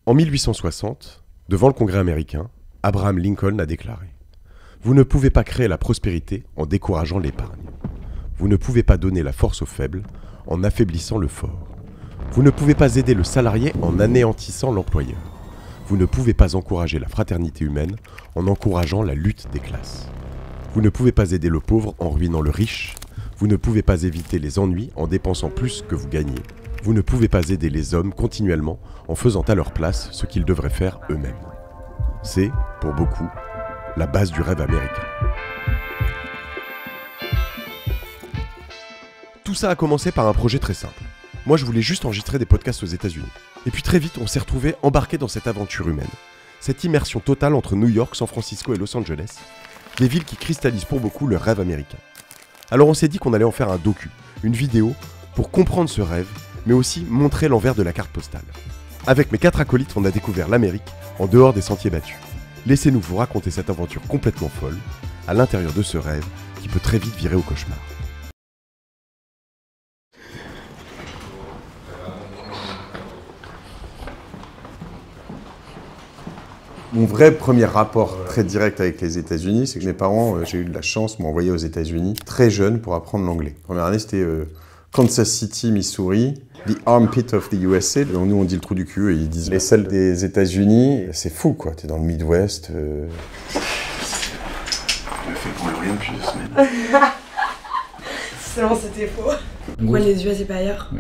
En 1860, devant le Congrès américain, Abraham Lincoln a déclaré « Vous ne pouvez pas créer la prospérité en décourageant l'épargne. Vous ne pouvez pas donner la force aux faibles en affaiblissant le fort. Vous ne pouvez pas aider le salarié en anéantissant l'employeur. Vous ne pouvez pas encourager la fraternité humaine en encourageant la lutte des classes. Vous ne pouvez pas aider le pauvre en ruinant le riche. Vous ne pouvez pas éviter les ennuis en dépensant plus que vous gagnez. Vous ne pouvez pas aider les hommes continuellement en faisant à leur place ce qu'ils devraient faire eux-mêmes. » C'est, pour beaucoup, la base du rêve américain. Tout ça a commencé par un projet très simple. Moi, je voulais juste enregistrer des podcasts aux États-Unis. Et puis très vite, on s'est retrouvés embarqués dans cette aventure humaine. Cette immersion totale entre New York, San Francisco et Los Angeles. Des villes qui cristallisent pour beaucoup leur rêve américain. Alors on s'est dit qu'on allait en faire un docu, une vidéo, pour comprendre ce rêve, mais aussi montrer l'envers de la carte postale. Avec mes 4 acolytes, on a découvert l'Amérique en dehors des sentiers battus. Laissez-nous vous raconter cette aventure complètement folle, à l'intérieur de ce rêve qui peut très vite virer au cauchemar. Mon vrai premier rapport très direct avec les États-Unis, c'est que mes parents, j'ai eu de la chance, m'ont envoyé aux États-Unis très jeune pour apprendre l'anglais. Première année, c'était Kansas City, Missouri, the armpit of the USA. Donc, nous, on dit le trou du cul et ils disent les selles des États-Unis. C'est fou, quoi. T'es dans le Midwest. Je me fais pour rien depuis 2 semaines. Sinon, c'était faux. Pourquoi les US et pas ailleurs?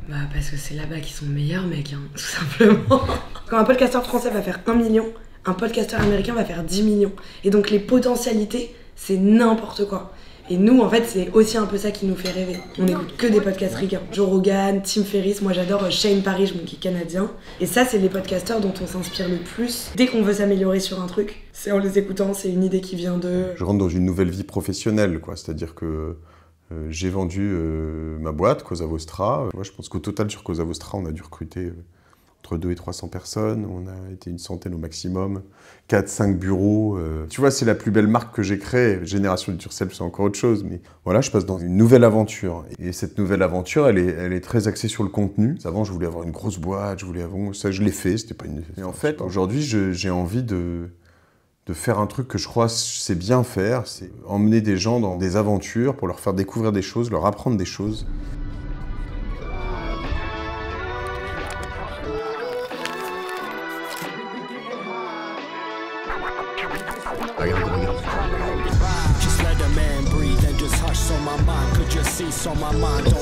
Bah parce que c'est là-bas qu'ils sont meilleurs mecs, hein, tout simplement. Quand un podcasteur français va faire 1 million, un podcasteur américain va faire 10 millions. Et donc les potentialités, c'est n'importe quoi. Et nous, en fait, c'est aussi un peu ça qui nous fait rêver. On écoute que des podcasts ricains. Joe Rogan, Tim Ferriss, moi j'adore Shane Parrish, qui est canadien. Et ça, c'est les podcasteurs dont on s'inspire le plus. Dès qu'on veut s'améliorer sur un truc, c'est en les écoutant, c'est une idée qui vient d'eux. Je rentre dans une nouvelle vie professionnelle, quoi. C'est-à-dire que j'ai vendu ma boîte, Cosa Vostra. Je pense qu'au total, sur Cosa Vostra, on a dû recruter entre 200 et 300 personnes. On a été une centaine au maximum. 4-5 bureaux. Tu vois, c'est la plus belle marque que j'ai créée. Génération du Turcel, c'est encore autre chose. Mais voilà, je passe dans une nouvelle aventure. Et cette nouvelle aventure, elle est très axée sur le contenu. Avant, je voulais avoir une grosse boîte. Ça, je l'ai fait. C'était pas une... Et en fait, aujourd'hui, j'ai envie de faire un truc que je crois c'est bien faire, c'est emmener des gens dans des aventures pour leur faire découvrir des choses, leur apprendre des choses.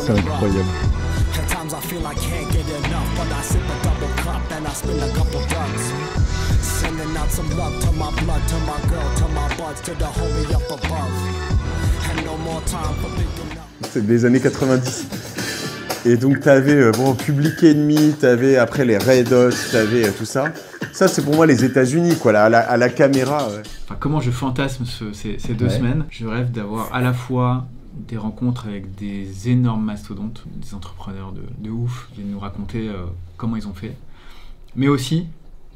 C'est incroyable. C'est des années 90. Et donc t'avais Public Enemy, t'avais après les Red Hot, t'avais tout ça. Ça c'est pour moi les États-Unis, quoi, à la caméra. Ouais. Enfin, comment je fantasme ces 2 semaines. Je rêve d'avoir à la fois des rencontres avec des énormes mastodontes, des entrepreneurs de ouf, qui viennent nous raconter comment ils ont fait, mais aussi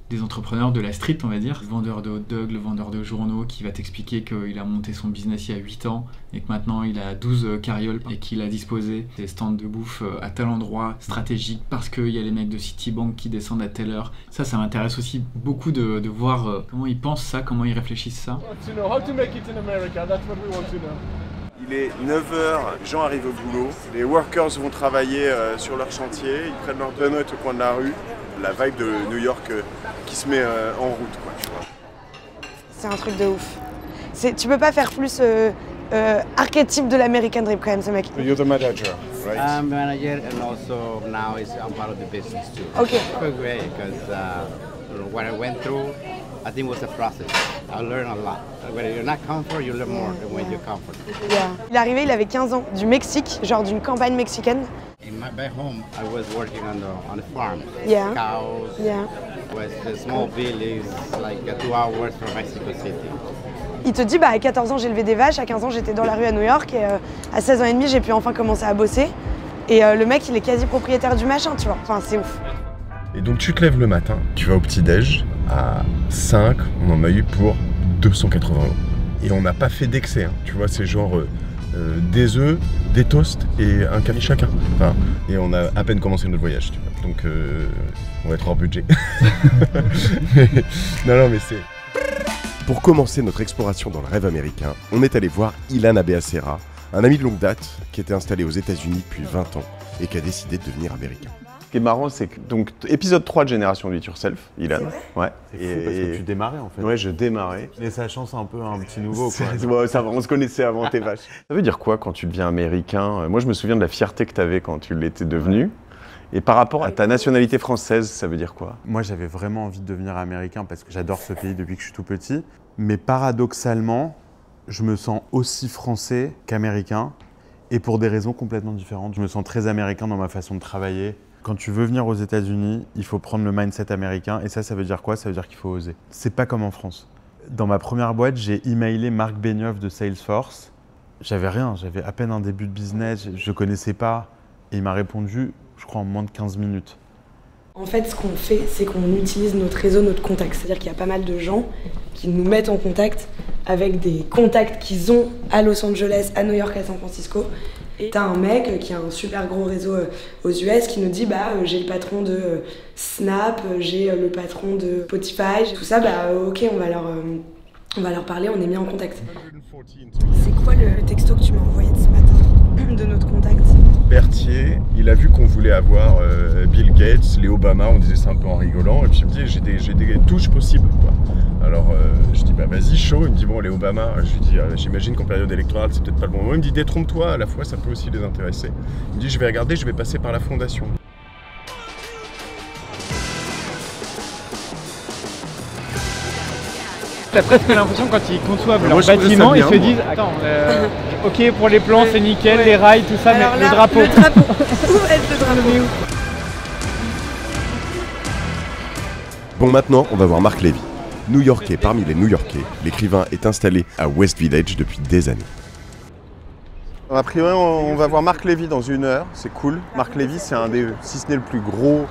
des entrepreneurs de la street, on va dire, le vendeur de hot dog, le vendeur de journaux qui va t'expliquer qu'il a monté son business il y a 8 ans et que maintenant il a 12 carrioles et qu'il a disposé des stands de bouffe à tel endroit stratégique parce qu'il y a les mecs de Citibank qui descendent à telle heure. Ça m'intéresse aussi beaucoup de voir comment ils pensent ça, comment ils réfléchissent ça. Il est 9h, les gens arrivent au boulot, les workers vont travailler sur leur chantier, ils prennent leur donut au coin de la rue. La vibe de New York qui se met en route, quoi, tu vois. C'est un truc de ouf. Tu peux pas faire plus archétype de l'American Dream quand même, ce mec. You're the manager, right? I'm manager and also now I'm part of the business too. Okay. It's great because what I went through, I think was a process. I learned a lot. When you're not comfort, you learn more than when you're comfort. Yeah. Il est arrivé, il avait 15 ans, du Mexique, genre d'une campagne mexicaine. Back home, I was working on the farm. Yeah. Cows. Yeah. Was a small village, like 2 hours from Mexico City. Il te dit, à 14 ans, j'ai élevé des vaches, à 15 ans, j'étais dans la rue à New York, et à 16 ans et demi, j'ai pu enfin commencer à bosser. Et le mec, il est quasi propriétaire du machin, tu vois. Enfin, c'est ouf. Et donc tu te lèves le matin, tu vas au petit-déj, à 5, on en a eu pour 280 €. Et on n'a pas fait d'excès, hein. Tu vois, c'est genre des œufs, des toasts et un café chacun. Enfin, et on a à peine commencé notre voyage, tu vois. Donc on va être hors budget. non, mais c'est... Pour commencer notre exploration dans le rêve américain, on est allé voir Ilan Abeacera, un ami de longue date qui était installé aux États-Unis depuis 20 ans et qui a décidé de devenir américain. Ce qui est marrant, c'est que donc épisode 3 de Génération Do It Yourself, Ilan. Ouais. C'est fou parce que tu démarrais en fait. Ouais, je démarrais. Et sa chance un peu un petit nouveau quoi. Ouais, ça va, on se connaissait avant tes vaches. Ça veut dire quoi quand tu deviens américain? Moi, je me souviens de la fierté que tu avais quand tu l'étais devenu. Et par rapport à ta nationalité française, ça veut dire quoi? Moi, j'avais vraiment envie de devenir américain parce que j'adore ce pays depuis que je suis tout petit. Mais paradoxalement, je me sens aussi français qu'américain et pour des raisons complètement différentes. Je me sens très américain dans ma façon de travailler. Quand tu veux venir aux États-Unis, il faut prendre le mindset américain. Et ça veut dire quoi? Ça veut dire qu'il faut oser. C'est pas comme en France. Dans ma première boîte, j'ai emailé Marc Benioff de Salesforce. J'avais rien, j'avais à peine un début de business, je connaissais pas. Et il m'a répondu, je crois, en moins de 15 minutes. En fait, ce qu'on fait, c'est qu'on utilise notre réseau, notre contact. C'est-à-dire qu'il y a pas mal de gens qui nous mettent en contact avec des contacts qu'ils ont à Los Angeles, à New York, à San Francisco. Et t'as un mec qui a un super gros réseau aux US qui nous dit j'ai le patron de Snap, j'ai le patron de Spotify, tout ça, ok, on va leur parler, on est mis en contact. C'est quoi le texto que tu m'as envoyé de ce matin de notre contact? Berthier, il a vu qu'on voulait avoir Bill Gates, les Obama, on disait ça un peu en rigolant, et puis il me dit j'ai des touches possibles quoi. Alors je dis vas-y chaud, il me dit bon les Obama, je lui dis j'imagine qu'en période électorale c'est peut-être pas le bon moment, il me dit détrompe-toi, à la fois ça peut aussi les intéresser. Il me dit je vais regarder, je vais passer par la fondation. T'as presque l'impression quand ils conçoivent leur bâtiment, ils se disent attends, ok pour les plans c'est nickel, les rails, tout ça, alors mais là, le drapeau. Le drapeau. Où est le drapeau? Bon, maintenant, on va voir Marc Levy. New-Yorkais parmi les New-Yorkais, l'écrivain est installé à West Village depuis des années. A priori, on va voir Marc Levy dans 1 heure, c'est cool. Marc Levy, c'est un des, si ce n'est le plus gros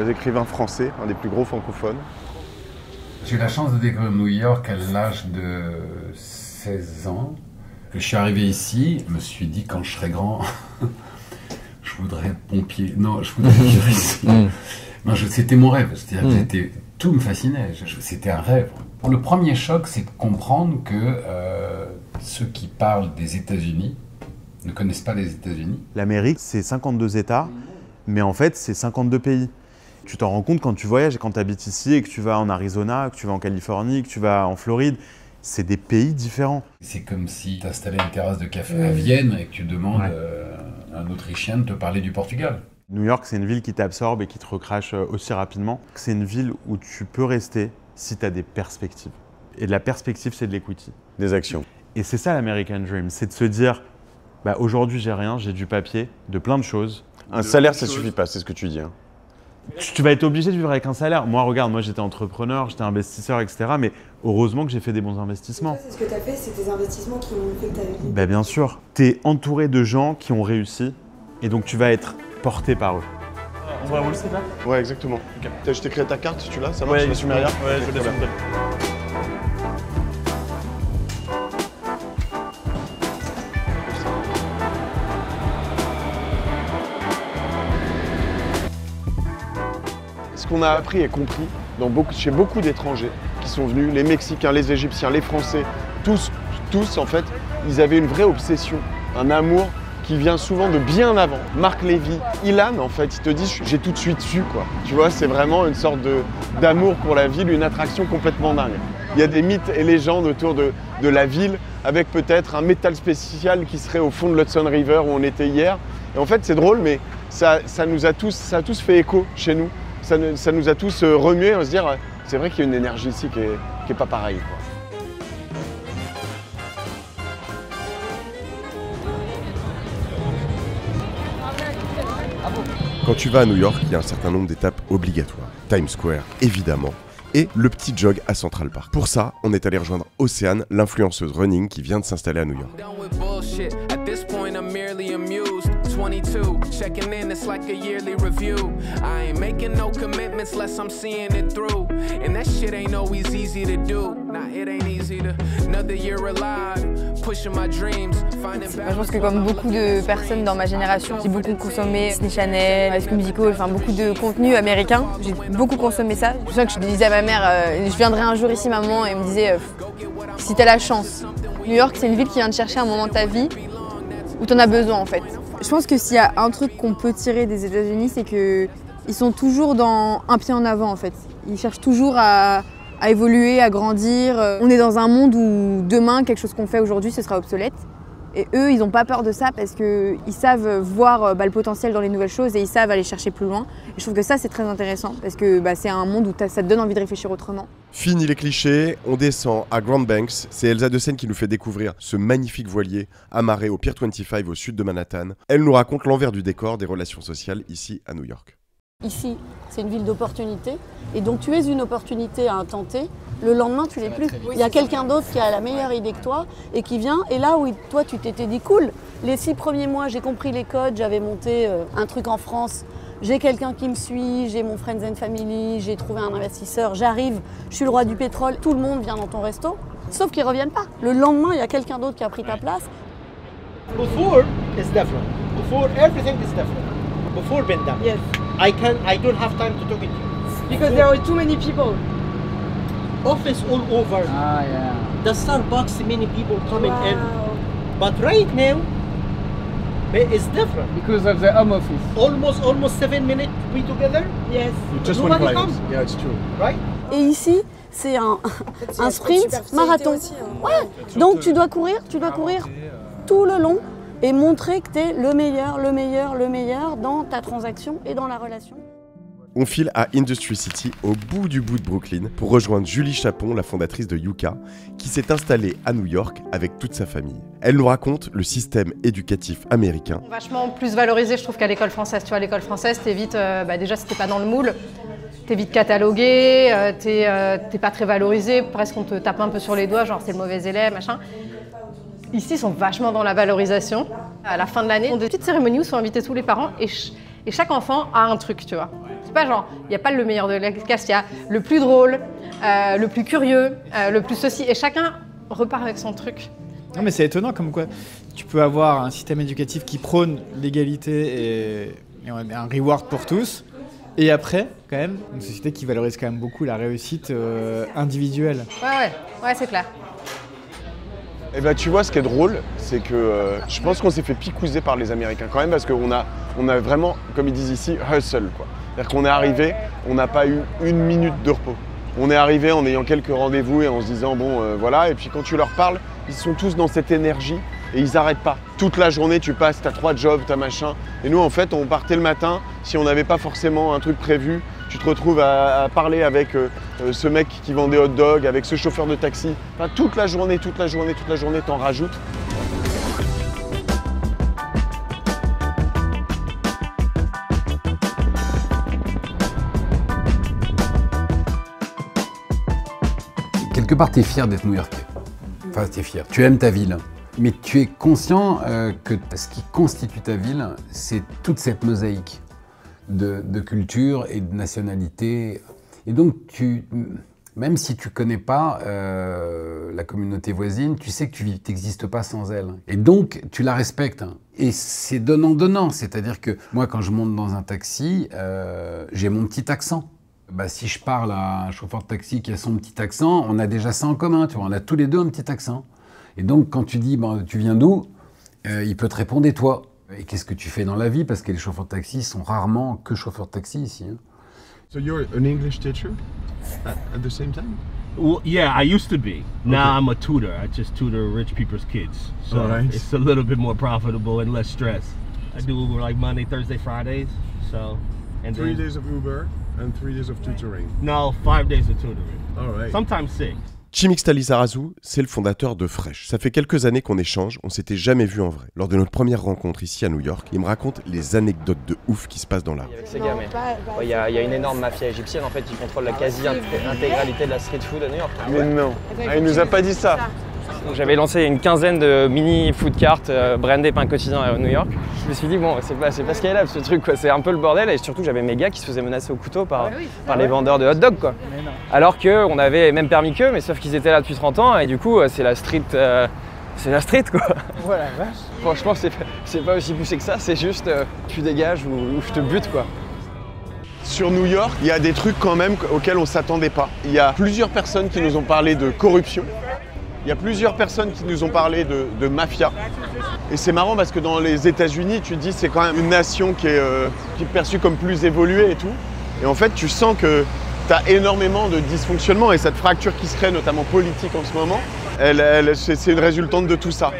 écrivain français, un des plus gros francophones. J'ai eu la chance de découvrir New York à l'âge de 16 ans. Je suis arrivé ici, je me suis dit quand je serai grand, je voudrais être pompier. Non, je voudrais être juriste. Non, c'était mon rêve, c'est-à-dire que tout me fascinait, c'était un rêve. Le premier choc, c'est de comprendre que ceux qui parlent des États-Unis ne connaissent pas les États-Unis. L'Amérique, c'est 52 États, mais en fait, c'est 52 pays. Tu t'en rends compte quand tu voyages et quand tu habites ici et que tu vas en Arizona, que tu vas en Californie, que tu vas en Floride. C'est des pays différents. C'est comme si tu installais une terrasse de café à Vienne et que tu demandes à un Autrichien de te parler du Portugal. New York, c'est une ville qui t'absorbe et qui te recrache aussi rapidement. C'est une ville où tu peux rester si tu as des perspectives. Et de la perspective, c'est de l'equity. Des actions. Et c'est ça l'American Dream, c'est de se dire aujourd'hui j'ai rien, j'ai du papier, de plein de choses. Un salaire, ça suffit pas, c'est ce que tu dis. Hein. Tu vas être obligé de vivre avec un salaire. Moi, regarde, moi j'étais entrepreneur, j'étais investisseur, etc. Mais heureusement que j'ai fait des bons investissements. C'est ce que tu as fait, c'est tes investissements qui ont fait que tu as eu. Bien sûr. Tu es entouré de gens qui ont réussi et donc tu vas être porté par eux. On va où le site là? Ouais, exactement. Okay. Je t'ai créé ta carte, tu l'as? Ça marche? Ouais, je Meria. Ouais, je l'ai fait. Ce qu'on a appris et compris chez beaucoup d'étrangers qui sont venus, les Mexicains, les Égyptiens, les Français, tous en fait, ils avaient une vraie obsession, un amour qui vient souvent de bien avant. Marc Levy, Ilan, en fait, ils te disent j'ai tout de suite su quoi. Tu vois, c'est vraiment une sorte d'amour pour la ville, une attraction complètement dingue. Il y a des mythes et légendes autour de la ville, avec peut-être un métal spécial qui serait au fond de l'Hudson River où on était hier. Et en fait, c'est drôle, mais ça a tous fait écho chez nous. Ça nous a tous remués, on se dire c'est vrai qu'il y a une énergie ici qui est pas pareille. Quoi. Quand tu vas à New York, il y a un certain nombre d'étapes obligatoires. Times Square, évidemment, et le petit jog à Central Park. Pour ça, on est allé rejoindre Océane, l'influenceuse running qui vient de s'installer à New York. Checking in, it's like a yearly review. I ain't making no commitments unless I'm seeing it through. And that shit ain't always easy to do. Nah, it ain't easy to another year alive, pushing my dreams, finding balance. Je pense que comme beaucoup de personnes dans ma génération, j'ai beaucoup consommé Disney Channel, High School Musical, enfin beaucoup de contenu américain. J'ai beaucoup consommé ça. C'est pour ça que je disais à ma mère, je viendrai un jour ici maman, et elle me disait, si t'as la chance. New York, c'est une ville qui vient te chercher un moment de ta vie où t'en as besoin en fait. Je pense que s'il y a un truc qu'on peut tirer des États-Unis, c'est qu'ils sont toujours dans un pied en avant en fait. Ils cherchent toujours à évoluer, à grandir. On est dans un monde où demain, quelque chose qu'on fait aujourd'hui, ce sera obsolète. Et eux, ils n'ont pas peur de ça parce qu'ils savent voir le potentiel dans les nouvelles choses et ils savent aller chercher plus loin. Et je trouve que ça, c'est très intéressant parce que c'est un monde où ça te donne envie de réfléchir autrement. Fini les clichés, on descend à Grand Banks. C'est Elsa De Seine qui nous fait découvrir ce magnifique voilier amarré au Pier 25 au sud de Manhattan. Elle nous raconte l'envers du décor des relations sociales ici à New York. Ici, c'est une ville d'opportunités. Et donc tu es une opportunité à un temps T. Le lendemain, tu l'es plus. Il y a quelqu'un d'autre qui a la meilleure idée que toi et qui vient. Et là où toi, tu t'étais dit cool, les 6 premiers mois, j'ai compris les codes, j'avais monté un truc en France. J'ai quelqu'un qui me suit, j'ai mon Friends and Family, j'ai trouvé un investisseur, j'arrive, je suis le roi du pétrole, tout le monde vient dans ton resto. Sauf qu'ils ne reviennent pas. Le lendemain, il y a quelqu'un d'autre qui a pris ta place. Before is different. Before everything is different. Before pandemic. Yes. I don't have time to talk to you. Because there are too many people. Office all over. Ah, yeah. The Starbucks, many people coming in. But right now, it's different. Because of the home office. Almost 7 minutes we together. Yes. Just one client. Yeah, it's true. Right? Et ici, c'est un sprint marathon. Aussi, hein. Ouais. Donc tu dois courir tout le long et montrer que tu es le meilleur dans ta transaction et dans la relation. On file à Industry City, au bout de Brooklyn, pour rejoindre Julie Chapon, la fondatrice de Yuka, qui s'est installée à New York avec toute sa famille. Elle nous raconte le système éducatif américain. Vachement plus valorisé, je trouve, qu'à l'école française. Tu vois, à l'école française, t'es vite, déjà, si t'es pas dans le moule, t'es vite catalogué, t'es pas très valorisé, presque on te tape un peu sur les doigts, genre c'est le mauvais élève, machin. Ici, ils sont vachement dans la valorisation. À la fin de l'année, on a des petites cérémonies où sont invités tous les parents et chaque enfant a un truc, tu vois. C'est pas genre, il n'y a pas le meilleur de la classe, il y a le plus drôle, le plus curieux, le plus ceci, et chacun repart avec son truc. Non mais c'est étonnant comme quoi tu peux avoir un système éducatif qui prône l'égalité et un reward pour tous, et après, quand même, une société qui valorise quand même beaucoup la réussite individuelle. Ouais, c'est clair. Et bah tu vois, ce qui est drôle, c'est que je pense qu'on s'est fait picouser par les Américains quand même, parce qu'on a vraiment, comme ils disent ici, hustle quoi. C'est-à-dire qu'on est arrivé, on n'a pas eu une minute de repos. On est arrivé en ayant quelques rendez-vous et en se disant bon voilà, et puis quand tu leur parles, ils sont tous dans cette énergie et ils n'arrêtent pas. Toute la journée tu passes, t'as 3 jobs, t'as machin. Et nous en fait on partait le matin, si on n'avait pas forcément un truc prévu, tu te retrouves à parler avec ce mec qui vend des hot dogs, avec ce chauffeur de taxi. Enfin, toute la journée, t'en rajoutes. Quelque part, tu es fier d'être new-yorkais. Enfin, tu es fier. Tu aimes ta ville. Mais tu es conscient que ce qui constitue ta ville, c'est toute cette mosaïque de culture et de nationalité. Et donc, même si tu ne connais pas la communauté voisine, tu sais que tu n'existes pas sans elle. Et donc, tu la respectes. Et c'est donnant-donnant. C'est-à-dire que moi, quand je monte dans un taxi, j'ai mon petit accent. Bah, si je parle à un chauffeur de taxi qui a son petit accent, on a déjà ça en commun, tu vois, on a tous les deux un petit accent. Et donc, quand tu dis « tu viens d'où ?» il peut te répondre « et toi ?» Et qu'est-ce que tu fais dans la vie? Parce que les chauffeurs de taxi sont rarement que chauffeurs de taxi ici. Hein. So you're an English teacher at the same time? Well, yeah, I used to be. Now I'm a tutor. I just tutor rich people's kids. So it's a little bit more profitable and less stress. I do like Monday, Thursday, Fridays. So, and 3 days of Uber and 3 days of tutoring. No, 5 days of tutoring. All right. Sometimes 6. Chimixtali Sarazu, c'est le fondateur de Fresh. Ça fait quelques années qu'on échange, on s'était jamais vu en vrai. Lors de notre première rencontre ici à New York, il me raconte les anecdotes de ouf qui se passent dans la rue. Avec ces gamins. Il y a une énorme mafia égyptienne en fait qui contrôle la quasi-intégralité de la street food à New York. Mais non, il nous a pas dit ça. J'avais lancé une quinzaine de mini food carts brandés pain quotidien à New York. Je me suis dit, bon, c'est pas scalable ce truc, quoi. C'est un peu le bordel. Et surtout, j'avais mes gars qui se faisaient menacer au couteau par les vendeurs de hot dog, quoi. Alors qu'on avait même permis qu'eux, mais sauf qu'ils étaient là depuis 30 ans. Et du coup, c'est la street, quoi. Voilà, vache. Franchement, c'est pas aussi poussé que ça. C'est juste, tu dégages ou je te bute, quoi. Sur New York, il y a des trucs quand même auxquels on ne s'attendait pas. Il y a plusieurs personnes qui nous ont parlé de corruption. Il y a plusieurs personnes qui nous ont parlé de mafia. Et c'est marrant parce que dans les États-Unis, tu te dis c'est quand même une nation qui est perçue comme plus évoluée et tout. Et en fait, tu sens que tu as énormément de dysfonctionnements et cette fracture qui se crée, notamment politique en ce moment, c'est une résultante de tout ça.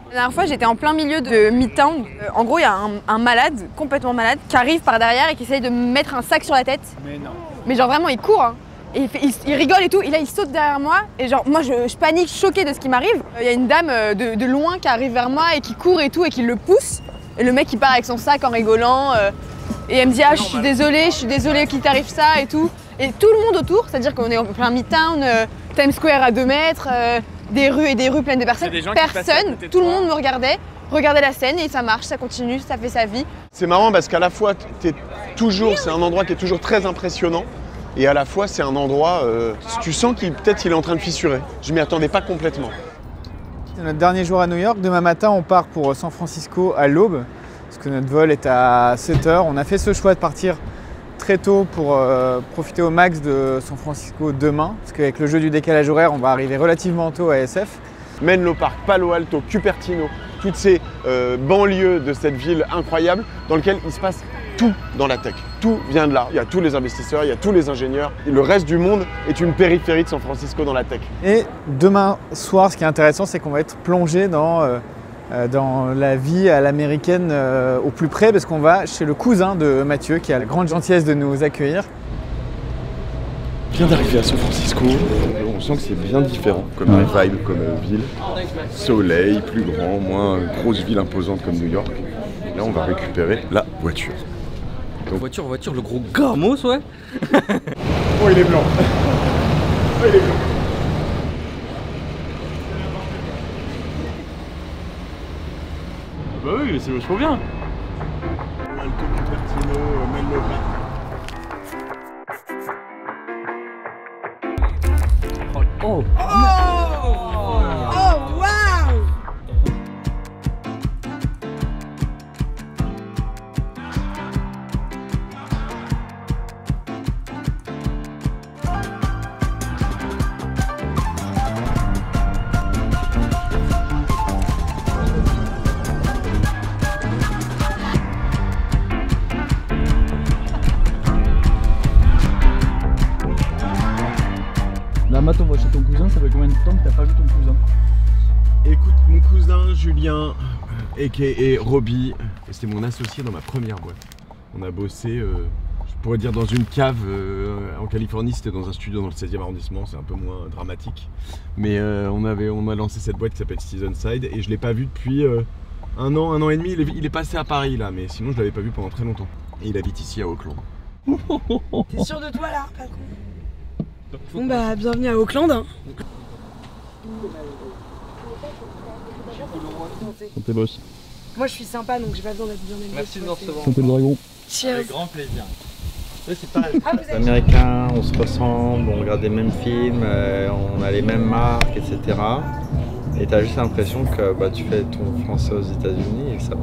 La dernière fois, j'étais en plein milieu de Midtown. En gros, il y a un malade, complètement malade, qui arrive par derrière et qui essaye de me mettre un sac sur la tête. Mais non. Mais genre vraiment, il court. Hein. Et il rigole et tout. Et là, il saute derrière moi. Et genre, moi, je panique, choquée de ce qui m'arrive. Il y a une dame de loin qui arrive vers moi et qui court et tout et qui le pousse. Et le mec, il part avec son sac en rigolant. Et elle me dit, ah, je suis désolée qu'il t'arrive ça et tout. Et tout le monde autour, c'est-à-dire qu'on est en plein Midtown, Times Square à 2 mètres, des rues pleines de personnes. Personne, tout le monde me regardait la scène et ça marche, ça continue, ça fait sa vie. C'est marrant parce qu'à la fois, c'est un endroit qui est toujours très impressionnant et à la fois, c'est un endroit, tu sens qu'il peut-être il est en train de fissurer. Je m'y attendais pas complètement. C'est notre dernier jour à New York. Demain matin, on part pour San Francisco à l'aube parce que notre vol est à 7 h. On a fait ce choix de partir très tôt pour profiter au max de San Francisco demain, parce qu'avec le jeu du décalage horaire, on va arriver relativement tôt à SF. Menlo Park, Palo Alto, Cupertino, toutes ces banlieues de cette ville incroyable dans laquelle il se passe tout dans la tech. Tout vient de là. Il y a tous les investisseurs, il y a tous les ingénieurs. Et le reste du monde est une périphérie de San Francisco dans la tech. Et demain soir, ce qui est intéressant, c'est qu'on va être plongé dans la vie à l'américaine au plus près, parce qu'on va chez le cousin de Mathieu qui a la grande gentillesse de nous accueillir. On vient d'arriver à San Francisco, on sent que c'est bien différent comme vibe, comme ville. Soleil, plus grand, moins grosse ville imposante comme New York. Et là on va récupérer la voiture. Donc... Voiture, le gros gamos, ouais. Oh il est blanc. Oh il est blanc. Bah oui, c'est trop bien. Alto, Cupertino, Menlo Park. Oh! Matt, on va chez ton cousin, ça fait combien de temps que t'as pas vu ton cousin? Écoute, mon cousin Julien, a.k.a. Robbie, c'était mon associé dans ma première boîte. On a bossé, je pourrais dire dans une cave en Californie, c'était dans un studio dans le 16e arrondissement, c'est un peu moins dramatique. Mais on a lancé cette boîte qui s'appelle Seasonside et je l'ai pas vu depuis un an et demi. Il est passé à Paris là, mais sinon je l'avais pas vu pendant très longtemps. Et il habite ici à Auckland. T'es sûr de toi là, patron? Bon bah bienvenue à Auckland. Hein. Santé boss. Moi je suis sympa donc j'ai pas besoin d'être bien élevé. Merci de nous recevoir. Santé le dragon. Cheers. Avec grand plaisir. Oui, c'est pareil. Les Américains, on se ressemble, on regarde les mêmes films, on a les mêmes marques, etc. Et t'as juste l'impression que bah, tu fais ton français aux États-Unis et que ça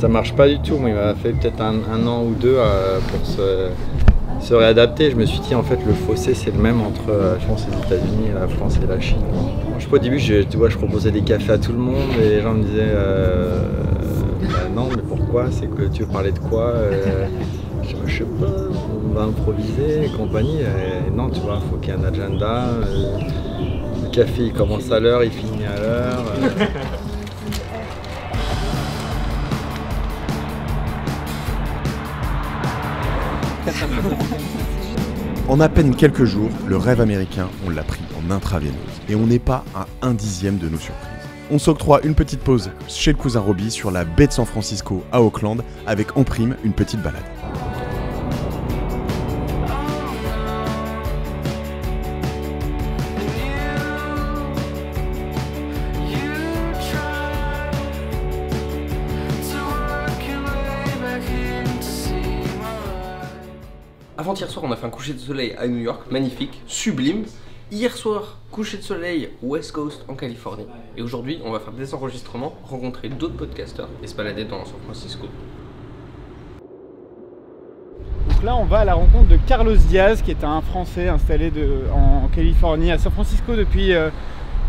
marche pas du tout. Moi, il m'a fait peut-être un an ou deux pour se réadapter. Je me suis dit en fait le fossé c'est le même entre la France et les États-Unis et la France et la Chine. Je sais pas, au début je proposais des cafés à tout le monde et les gens me disaient bah, non mais pourquoi, c'est que tu veux parler de quoi, je sais pas, on va improviser et compagnie. Et non, tu vois, il faut qu'il y ait un agenda. Le café il commence à l'heure, il finit à l'heure. En à peine quelques jours, le rêve américain, on l'a pris en intraveineuse. Et on n'est pas à 1/10 de nos surprises. On s'octroie une petite pause chez le cousin Robbie sur la baie de San Francisco à Auckland avec en prime une petite balade. Avant-hier soir, on a fait un coucher de soleil à New York, magnifique, sublime. Hier soir, coucher de soleil West Coast en Californie. Et aujourd'hui, on va faire des enregistrements, rencontrer d'autres podcasteurs et se balader dans San Francisco. Donc là, on va à la rencontre de Carlos Diaz, qui est un Français installé en Californie, à San Francisco depuis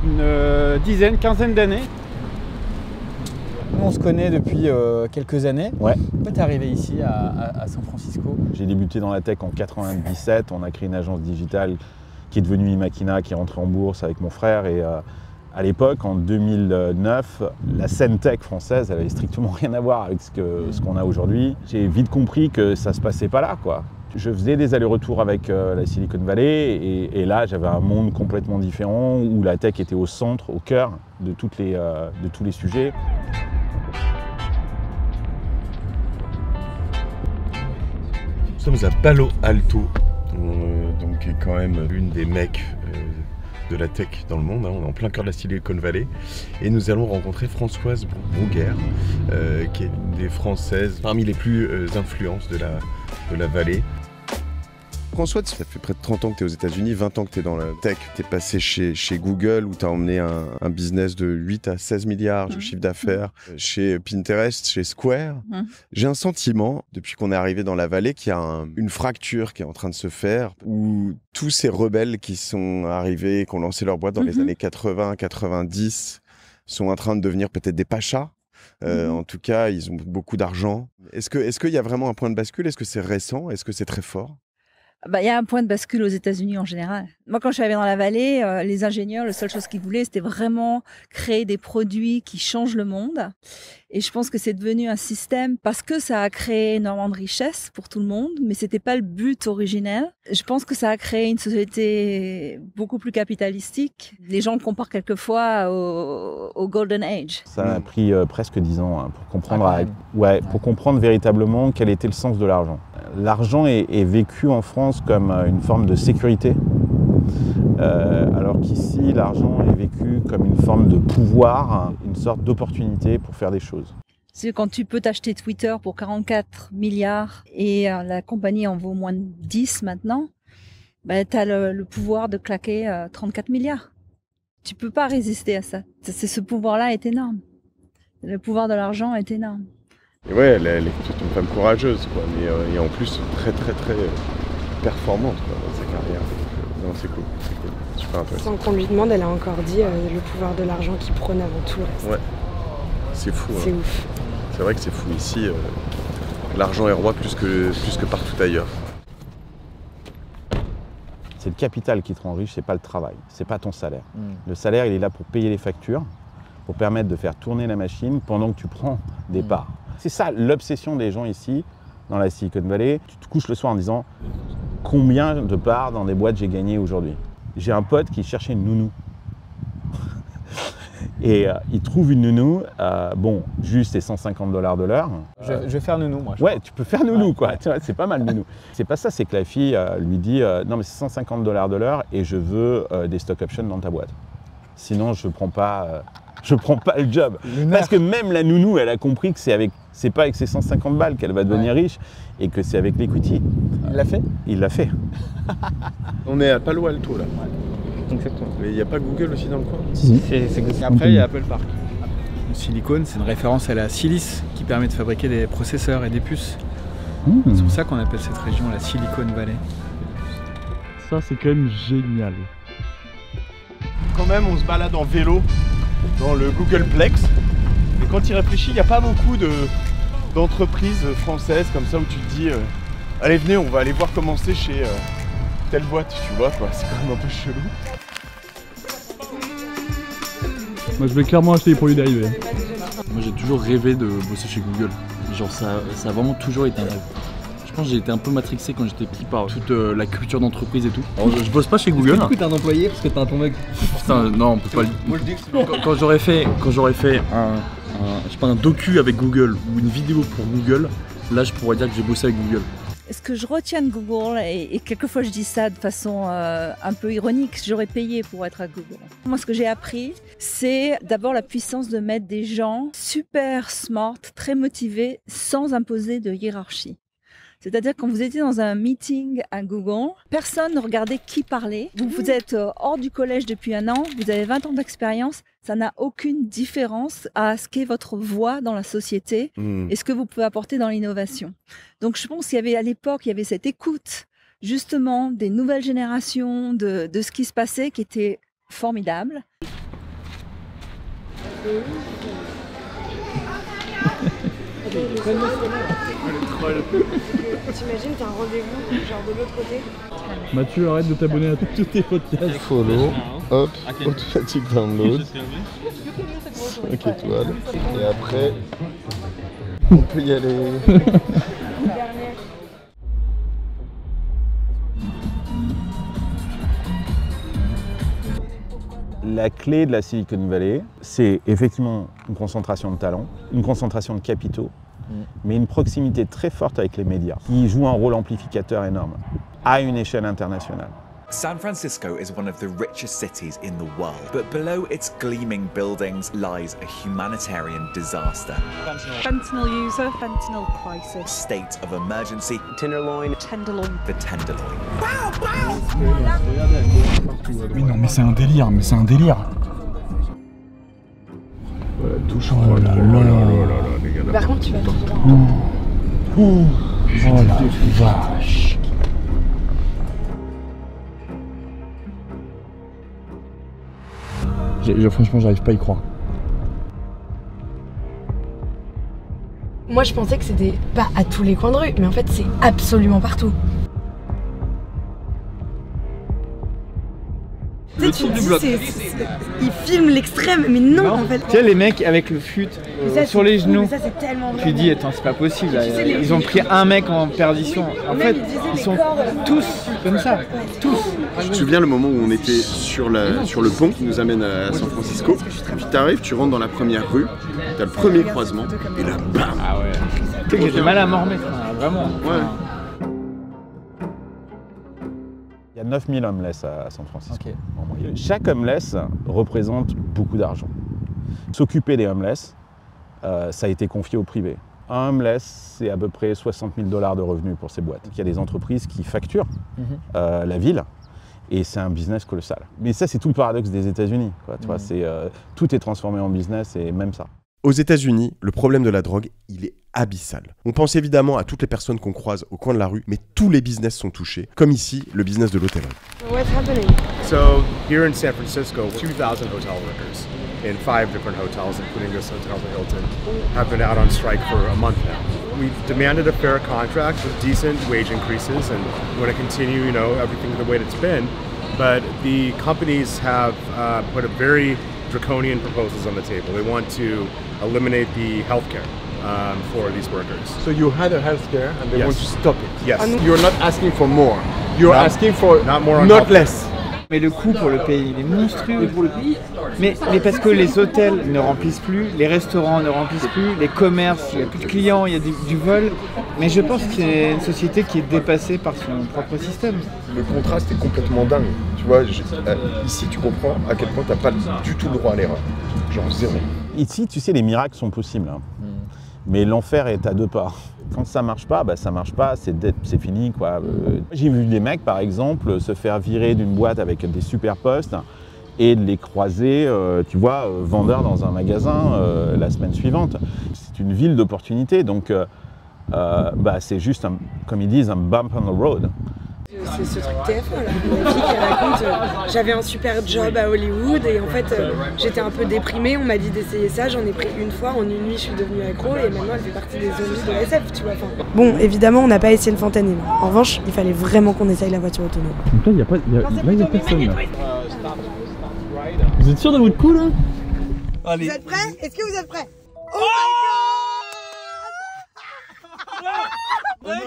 une quinzaine d'années. Nous, on se connaît depuis quelques années. Ouais. Pourquoi t'es arrivé ici à San Francisco? J'ai débuté dans la tech en 97. On a créé une agence digitale qui est devenue Imakina, qui est rentrée en bourse avec mon frère. Et à l'époque, en 2009, la scène tech française, elle avait strictement rien à voir avec ce qu'on a aujourd'hui. J'ai vite compris que ça se passait pas là, quoi. Je faisais des allers-retours avec la Silicon Valley et là, j'avais un monde complètement différent où la tech était au centre, au cœur de tous les sujets. Nous sommes à Palo Alto, donc qui est quand même l'une des mecs de la tech dans le monde. On est en plein cœur de la Silicon Valley et nous allons rencontrer Françoise Bruguère, qui est une des Françaises parmi les plus influentes de la vallée. François, ça fait près de 30 ans que tu es aux États-Unis, 20 ans que tu es dans la tech. Tu es passé chez Google où tu as emmené un business de 8 à 16 milliards de chiffre d'affaires, chez Pinterest, chez Square. J'ai un sentiment, depuis qu'on est arrivé dans la vallée, qu'il y a une fracture qui est en train de se faire où tous ces rebelles qui sont arrivés, qui ont lancé leur boîte dans les années 80, 90, sont en train de devenir peut-être des pachas. En tout cas, ils ont beaucoup d'argent. Est-ce qu'il y a vraiment un point de bascule? Est-ce que c'est récent? Est-ce que c'est très fort? Il y a un point de bascule aux États-Unis en général. Moi, quand je suis arrivée dans la vallée, les ingénieurs, la seule chose qu'ils voulaient, c'était vraiment créer des produits qui changent le monde. Et je pense que c'est devenu un système parce que ça a créé énormément de richesses pour tout le monde, mais c'était pas le but originel. Je pense que ça a créé une société beaucoup plus capitalistique. Les gens le comparent quelquefois au Golden Age. Ça a pris presque 10 ans pour comprendre, pour comprendre véritablement quel était le sens de l'argent. L'argent est vécu en France comme une forme de sécurité, alors qu'ici, l'argent est vécu comme une forme de pouvoir, une sorte d'opportunité pour faire des choses. C'est quand tu peux t'acheter Twitter pour 44 milliards et la compagnie en vaut moins de 10 maintenant, tu as le pouvoir de claquer 34 milliards. Tu peux pas résister à ça. Ce pouvoir-là est énorme. Le pouvoir de l'argent est énorme. Et ouais, elle est une femme courageuse, quoi, mais et en plus très très très performante quoi, dans sa carrière. Non, c'est cool, super intéressant. Sans qu'on lui demande, elle a encore dit le pouvoir de l'argent qui prône avant tout le reste. Ouais, c'est fou. C'est ouf. C'est vrai que c'est fou ici. L'argent est roi plus que partout ailleurs. C'est le capital qui te rend riche, c'est pas le travail, c'est pas ton salaire. Le salaire, il est là pour payer les factures, pour permettre de faire tourner la machine pendant que tu prends des parts. C'est ça l'obsession des gens ici, dans la Silicon Valley. Tu te couches le soir en disant combien de parts dans des boîtes j'ai gagné aujourd'hui. J'ai un pote qui cherchait une nounou. Et il trouve une nounou, juste c'est $150 de l'heure. Je vais faire nounou, moi. Ouais, tu peux faire nounou, quoi. C'est pas mal nounou. C'est pas ça, c'est que la fille lui dit non, mais c'est $150 de l'heure et je veux des stock options dans ta boîte. Sinon, je prends pas le job. Parce que même la nounou, elle a compris que c'est pas avec ses 150 balles qu'elle va devenir riche et que c'est avec l'equity. Il l'a fait? Il l'a fait. On est à Palo Alto là. Exactement. Mais il n'y a pas Google aussi dans le coin? Et après, il y a Apple Park. Le silicone, c'est une référence à la silice qui permet de fabriquer des processeurs et des puces. C'est pour ça qu'on appelle cette région la Silicon Valley. Ça, c'est quand même génial. Quand même, on se balade en vélo dans le Googleplex. Et quand tu y réfléchis, il n'y a pas beaucoup d'entreprises françaises comme ça où tu te dis allez, venez, on va aller voir comment c'est chez telle boîte, tu vois, quoi. C'est quand même un peu chelou. Moi, je vais clairement acheter les produits dérivés. Moi, j'ai toujours rêvé de bosser chez Google. Genre, ça a vraiment toujours été un rêve. Je pense que j'ai été un peu matrixé quand j'étais petit par toute la culture d'entreprise et tout. Alors, je bosse pas chez Google. Du coup, t'es un employé parce que t'as un ton mec. Putain, non, on peut pas le dire. Moi, je dis que quand j'aurais fait un docu avec Google ou une vidéo pour Google, là, je pourrais dire que j'ai bossé avec Google. Ce que je retiens de Google, et quelquefois je dis ça de façon un peu ironique, j'aurais payé pour être à Google. Moi, ce que j'ai appris, c'est d'abord la puissance de mettre des gens super smart, très motivés, sans imposer de hiérarchie. C'est-à-dire quand vous étiez dans un meeting à Google, personne ne regardait qui parlait. Vous êtes hors du collège depuis 1 an, vous avez 20 ans d'expérience, ça n'a aucune différence à ce qu'est votre voix dans la société et ce que vous pouvez apporter dans l'innovation. Donc je pense qu'il y avait à l'époque, il y avait cette écoute justement des nouvelles générations, de ce qui se passait qui était formidable. T'imagines, t'as un rendez-vous genre de l'autre côté. Mathieu, arrête de t'abonner à tous tes podcasts. Follow, hop, automatique download, 5 étoiles, et après, on peut y aller. La clé de la Silicon Valley, c'est effectivement une concentration de talents, une concentration de capitaux, mais une proximité très forte avec les médias, qui joue un rôle amplificateur énorme, à une échelle internationale. San Francisco is one of the richest cities in the world, but below its gleaming buildings lies a humanitarian disaster. Fentanyl user, fentanyl crisis. State of emergency. Tenderloin. Tenderloin. The tenderloin. Oui, non, mais c'est un délire, Voilà, touche. Oh là là, les gars. Par contre, tu vas être Oh la vache. Franchement, j'arrive pas à y croire. Moi, je pensais que c'était pas à tous les coins de rue, mais en fait, c'est absolument partout. Tu sais, tu dis, ils filment l'extrême, mais non, en fait. Tu sais, les mecs avec le fut sur les genoux, ça, c'est tellement tu dis, attends, c'est pas possible, là, ils ont pris un mec en perdition. En fait, ils sont tous comme ça, tous. Je me souviens le moment où on était sur le pont qui nous amène à San Francisco, puis t'arrives, tu rentres dans la première rue, t'as le premier croisement, et là, bam. Ah ouais. Tu sais que j'ai mal à m'en remettre, vraiment. Ouais. Il y a 9000 homeless à San Francisco en moyenne. Chaque homeless représente beaucoup d'argent. S'occuper des homeless, ça a été confié au privé. Un homeless, c'est à peu près 60 000 $ de revenus pour ces boîtes. Il y a des entreprises qui facturent la ville et c'est un business colossal. Mais ça, c'est tout le paradoxe des États-Unis. Tout est transformé en business et même ça. Aux États-Unis, le problème de la drogue, il est abyssal. On pense évidemment à toutes les personnes qu'on croise au coin de la rue, mais tous les business sont touchés, comme ici, le business de l'hôtellerie. What's happening? So, here in San Francisco, 2,000 hotel workers in 5 different hotels, including this hotel, the Hilton, have been out on strike for a month now. We've demanded a fair contract with decent wage increases, and we want to continue, everything the way it's been. But the companies have put a very draconian proposals on the table. They want to eliminate the healthcare for these workers. So you had a healthcare and they want to stop it. Yes. You're not asking for more. You're asking for not less. Mais le coût pour le pays, il est monstrueux. Mais parce que les hôtels ne remplissent plus, les restaurants ne remplissent plus, les commerces, il n'y a plus de clients, il y a du vol. Mais je pense que c'est une société qui est dépassée par son propre système. Le contraste est complètement dingue. Tu vois, ici tu comprends à quel point tu n'as pas du tout le droit à l'erreur. Genre zéro. Ici, tu sais, les miracles sont possibles. Hein. Mais l'enfer est à 2 pas. Quand ça marche pas, ça marche pas, c'est fini, quoi. J'ai vu des mecs, par exemple, se faire virer d'une boîte avec des super postes et de les croiser, vendeurs dans un magasin la semaine suivante. C'est une ville d'opportunités, donc c'est juste, comme ils disent, un bump on the road. C'est ce truc TF1 là, la fille qui raconte j'avais un super job à Hollywood et en fait j'étais un peu déprimée, on m'a dit d'essayer ça, j'en ai pris une fois, en une nuit je suis devenue accro et maintenant elle fait partie des zombies de la SF, tu vois. Bon, évidemment on n'a pas essayé le fentanyl, en revanche il fallait vraiment qu'on essaye la voiture autonome. Donc là il y a personne là. Vous êtes sûr de votre coup là? Allez. Vous êtes prêts? Est-ce que vous êtes prêts? Oh my god!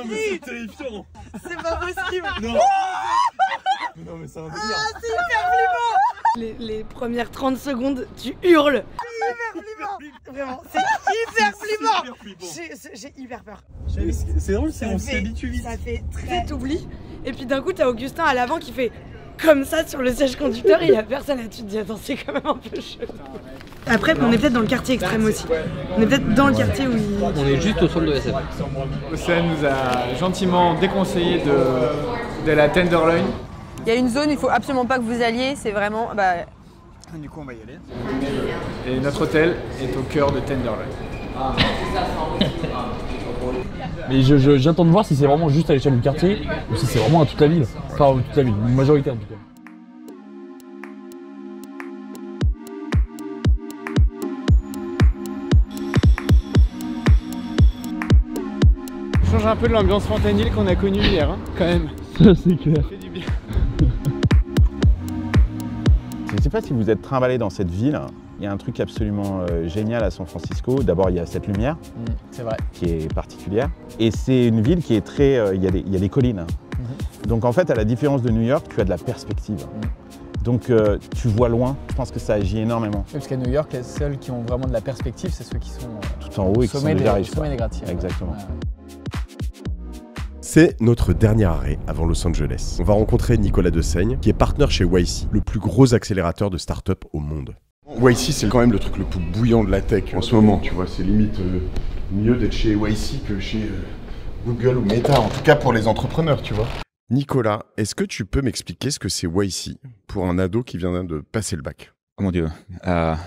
C'est terrifiant! C'est pas possible! Non! Non mais c'est un délire! Ah, c'est hyper flippant! Les premières 30 secondes, tu hurles! C'est hyper flippant! Vraiment, c'est hyper flippant! J'ai hyper peur. C'est drôle, on s'y habitue vite. Ça fait très t'oublies. Et puis d'un coup, t'as Augustin à l'avant qui fait comme ça sur le siège conducteur, il y a personne là, tu te dis attends c'est quand même un peu chaud. Après on est peut-être dans le quartier extrême aussi. On est peut-être dans le quartier où On est juste au centre de SF. Océane nous a gentiment déconseillé de la Tenderloin. Il y a une zone où il faut absolument pas que vous alliez, c'est vraiment... Du coup on va y aller. Et notre hôtel est au cœur de Tenderloin. Mais j'attends de voir si c'est vraiment juste à l'échelle du quartier ou si c'est vraiment à toute la ville. Enfin, toute la ville, une majorité en tout cas. Ça change un peu de l'ambiance fentanyl qu'on a connue hier, hein, quand même. Ça c'est clair. Ça fait du bien. Je ne sais pas si vous êtes trimballé dans cette ville. Il y a un truc absolument génial à San Francisco. D'abord, il y a cette lumière c'est vrai. Qui est particulière. Et c'est une ville qui est très... il y a des collines. Donc en fait, à la différence de New York, tu as de la perspective. Donc tu vois loin. Je pense que ça agit énormément. Parce qu'à New York, les seuls qui ont vraiment de la perspective, c'est ceux qui sont tout en haut et qui sont déjà riches. Sommet des gratte-ciels. Exactement. C'est notre dernier arrêt avant Los Angeles. On va rencontrer Nicolas Dessaigne, qui est partenaire chez YC, le plus gros accélérateur de start-up au monde. YC, c'est quand même le truc le plus bouillant de la tech en ce moment, tu vois. C'est limite mieux d'être chez YC que chez Google ou Meta, en tout cas pour les entrepreneurs, tu vois. Nicolas, est-ce que tu peux m'expliquer ce que c'est YC pour un ado qui vient de passer le bac? Oh mon Dieu.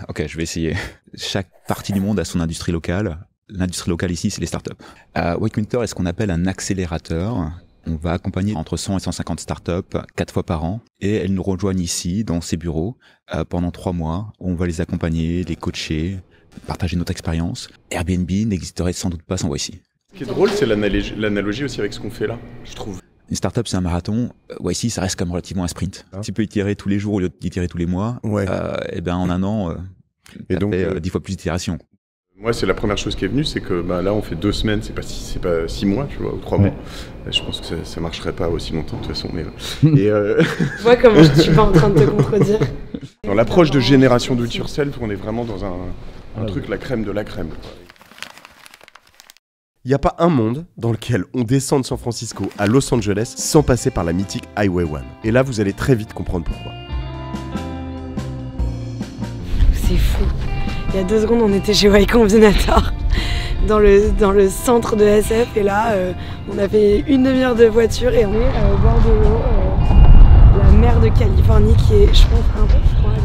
Ok, je vais essayer. Chaque partie du monde a son industrie locale. L'industrie locale ici, c'est les startups. Wake est ce qu'on appelle un accélérateur. On va accompagner entre 100 et 150 startups 4 fois par an et elles nous rejoignent ici dans ces bureaux pendant 3 mois. On va les accompagner, les coacher, partager notre expérience. Airbnb n'existerait sans doute pas sans YC. Ce qui est drôle, c'est l'analogie aussi avec ce qu'on fait là, je trouve. Une startup, c'est un marathon. YC, ça reste quand même relativement un sprint. Si tu peux itérer tous les jours au lieu d'itérer tous les mois, et ben en un an, et donc 10 fois plus d'itérations. Moi, c'est la première chose qui est venue, c'est que là, on fait 2 semaines, c'est pas 6 mois, tu vois, ou 3 mois. Je pense que ça marcherait pas aussi longtemps, de toute façon. Mais, Tu vois comment je suis pas en train de te contredire. Dans l'approche de génération do it yourself, on est vraiment dans un truc, la crème de la crème. Il n'y a pas un monde dans lequel on descend de San Francisco à Los Angeles sans passer par la mythique Highway 1. Et là, vous allez très vite comprendre pourquoi. C'est fou. Il y a 2 secondes, on était chez Y Combinator, dans le centre de SF, et là, on a fait 1 demi-heure de voiture et on est au bord de l'eau, la mer de Californie qui est, je pense, un peu froide là.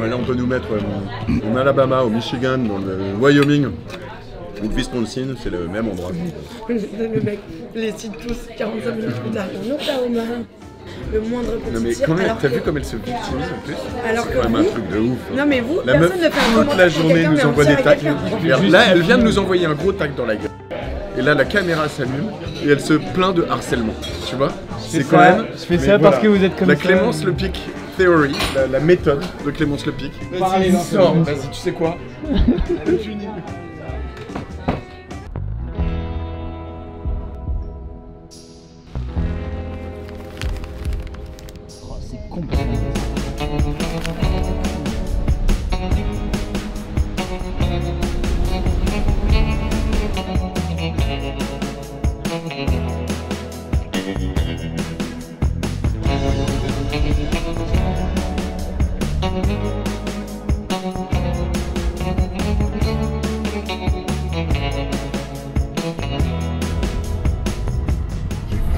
Là, on peut nous mettre en Alabama, au Michigan, dans le Wyoming ou le Wisconsin, c'est le même endroit. Le mec les cite tous 45 minutes plus tard. Oklahoma, le moindre petit non mais tir. T'as vu comme elle se victimise en plus? Alors c'est quand même un truc de ouf. Non mais vous, la meuf, personne ne fait un toute la journée nous envoie des tacs. Là, elle vient de nous envoyer un gros tac dans la gueule. Et là, la caméra s'allume et elle se plaint de harcèlement. Tu vois? C'est quand même. Je fais ça parce que vous êtes comme ça. La Clémence Lepic Theory, la méthode de Clémence Lepic. Vas-y, sors. Vas-y, tu sais quoi? Fini. C'est complètement.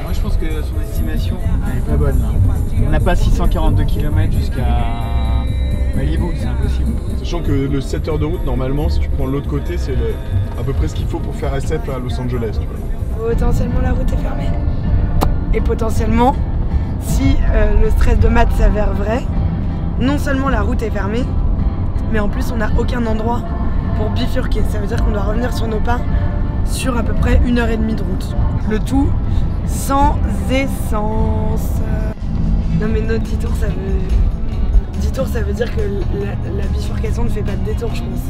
Moi je pense que son estimation elle est pas bonne là. On n'a pas 642 km jusqu'à Malibu, c'est impossible. Sachant que le 7 heures de route, normalement, si tu prends l'autre côté, c'est à peu près ce qu'il faut pour faire SF à Los Angeles. Tu vois. Potentiellement la route est fermée. Et potentiellement, si le stress de maths s'avère vrai, non seulement la route est fermée, mais en plus on n'a aucun endroit pour bifurquer. Ça veut dire qu'on doit revenir sur nos pas sur à peu près 1h30 de route. Le tout sans essence. Non mais notre 10 tours, ça veut... 10 tours, ça veut dire que la bifurcation ne fait pas de détour, je pense.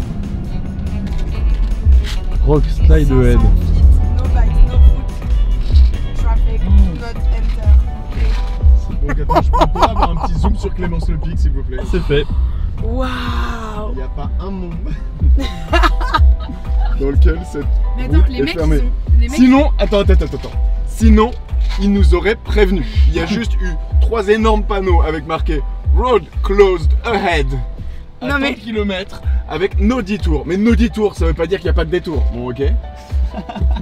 Rock slide ahead. No bikes, no foot. Donc attends, je peux avoir un petit zoom sur Clémence Le Pic, s'il vous plaît. C'est fait. Waouh. Il n'y a pas un monde dans lequel cette Mais attends, route les est mecs, fermée. les mecs- Sinon, attends. Sinon, ils nous auraient prévenus. Il y a juste eu 3 énormes panneaux avec marqué Road closed ahead. À Non, 30 km avec no détour. Mais no détour, ça veut pas dire qu'il n'y a pas de détour. Bon, ok.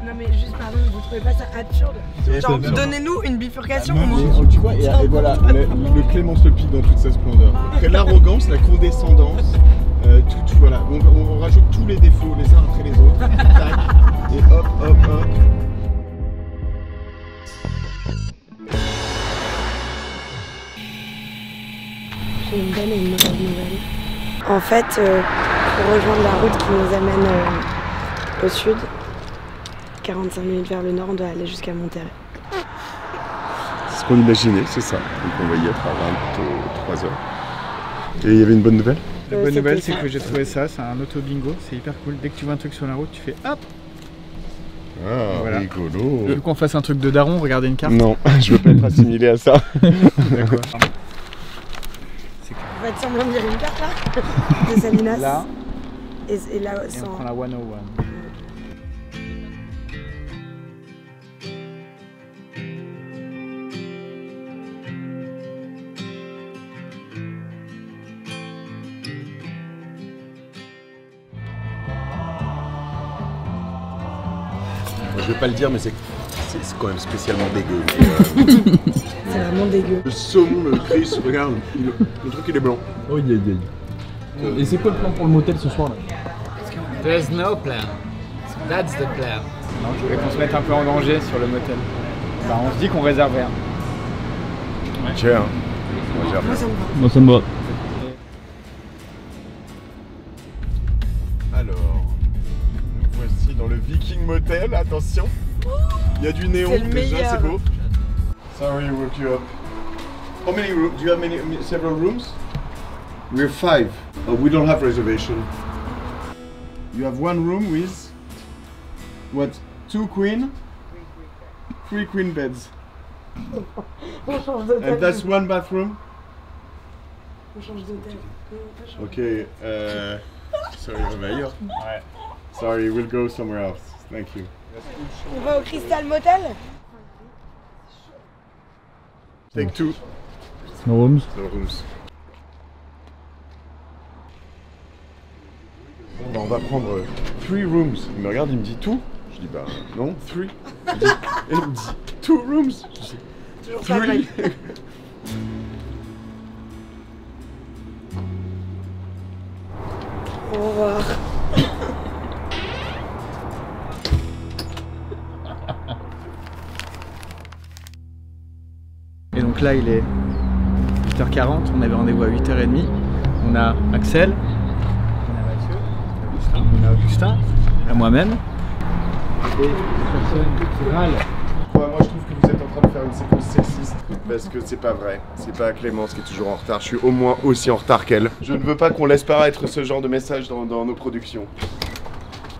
Non mais juste pardon, vous trouvez pas ça absurde? Genre donnez-nous une bifurcation. Tu vois, et voilà, le Clémence Le Pic dans toute sa splendeur. Après l'arrogance, la condescendance, tout voilà. On rajoute tous les défauts les uns après les autres. Tac, et hop. J'ai une bonne et une mauvaise nouvelle. En fait, pour rejoindre la route qui nous amène au sud, 45 minutes vers le nord, on doit aller jusqu'à Monterrey. C'est ce qu'on imaginait, c'est ça. Donc on va y être à 23 heures. Et il y avait une bonne nouvelle? La bonne nouvelle, c'est que j'ai trouvé ça, c'est un auto-bingo, c'est hyper cool. Dès que tu vois un truc sur la route, tu fais hop. Ah, voilà. Rigolo. Tu veux qu'on fasse un truc de daron, regarder une carte? Non, je veux pas être assimilé à ça. D'accord. On va te semblant de dire une carte là de Salinas. Là. Et là, Et sans... on prend la 101. Je vais pas le dire, mais c'est quand même spécialement dégueu. C'est vraiment dégueu. Le saumon, le Chris, regarde, le truc il est blanc. Oh yeah. Et c'est quoi le plan pour le motel ce soir là? There's no plan. That's the plan. Non, je voulais qu'on se mette un peu en danger sur le motel. Bah, on se dit qu'on réserve rien. Tiens, Moi ça me va. Alors, nous voici dans le Viking Motel, attention. Il y a du néon déjà, c'est beau. Sorry, woke you up. How many rooms? Do you have several rooms? We have 5. We don't have reservation. You have 1 room with what? 2 queen? 3 queen beds. On change d'hôtel. And that's 1 bathroom? On change d'hôtel. Ok, sorry, Reveilleur. Ouais. Sorry, we'll go somewhere else. Thank you. On va au Crystal Motel? Take 2. No rooms. No rooms. Bon, bah, on va prendre 3 rooms. Il me regarde, il me dit tout. Je dis bah non, 3. Il me dit 2 rooms. Je dis 3. Au revoir. Et donc là, il est 8h40, on avait rendez-vous à 8h30. On a Axel, on a Mathieu, on a Augustin, à moi-même. Et des personnes qui râlent. Moi je trouve que vous êtes en train de faire une séquence sexiste parce que c'est pas vrai. C'est pas Clémence qui est toujours en retard. Je suis au moins aussi en retard qu'elle. Je ne veux pas qu'on laisse paraître ce genre de message dans nos productions.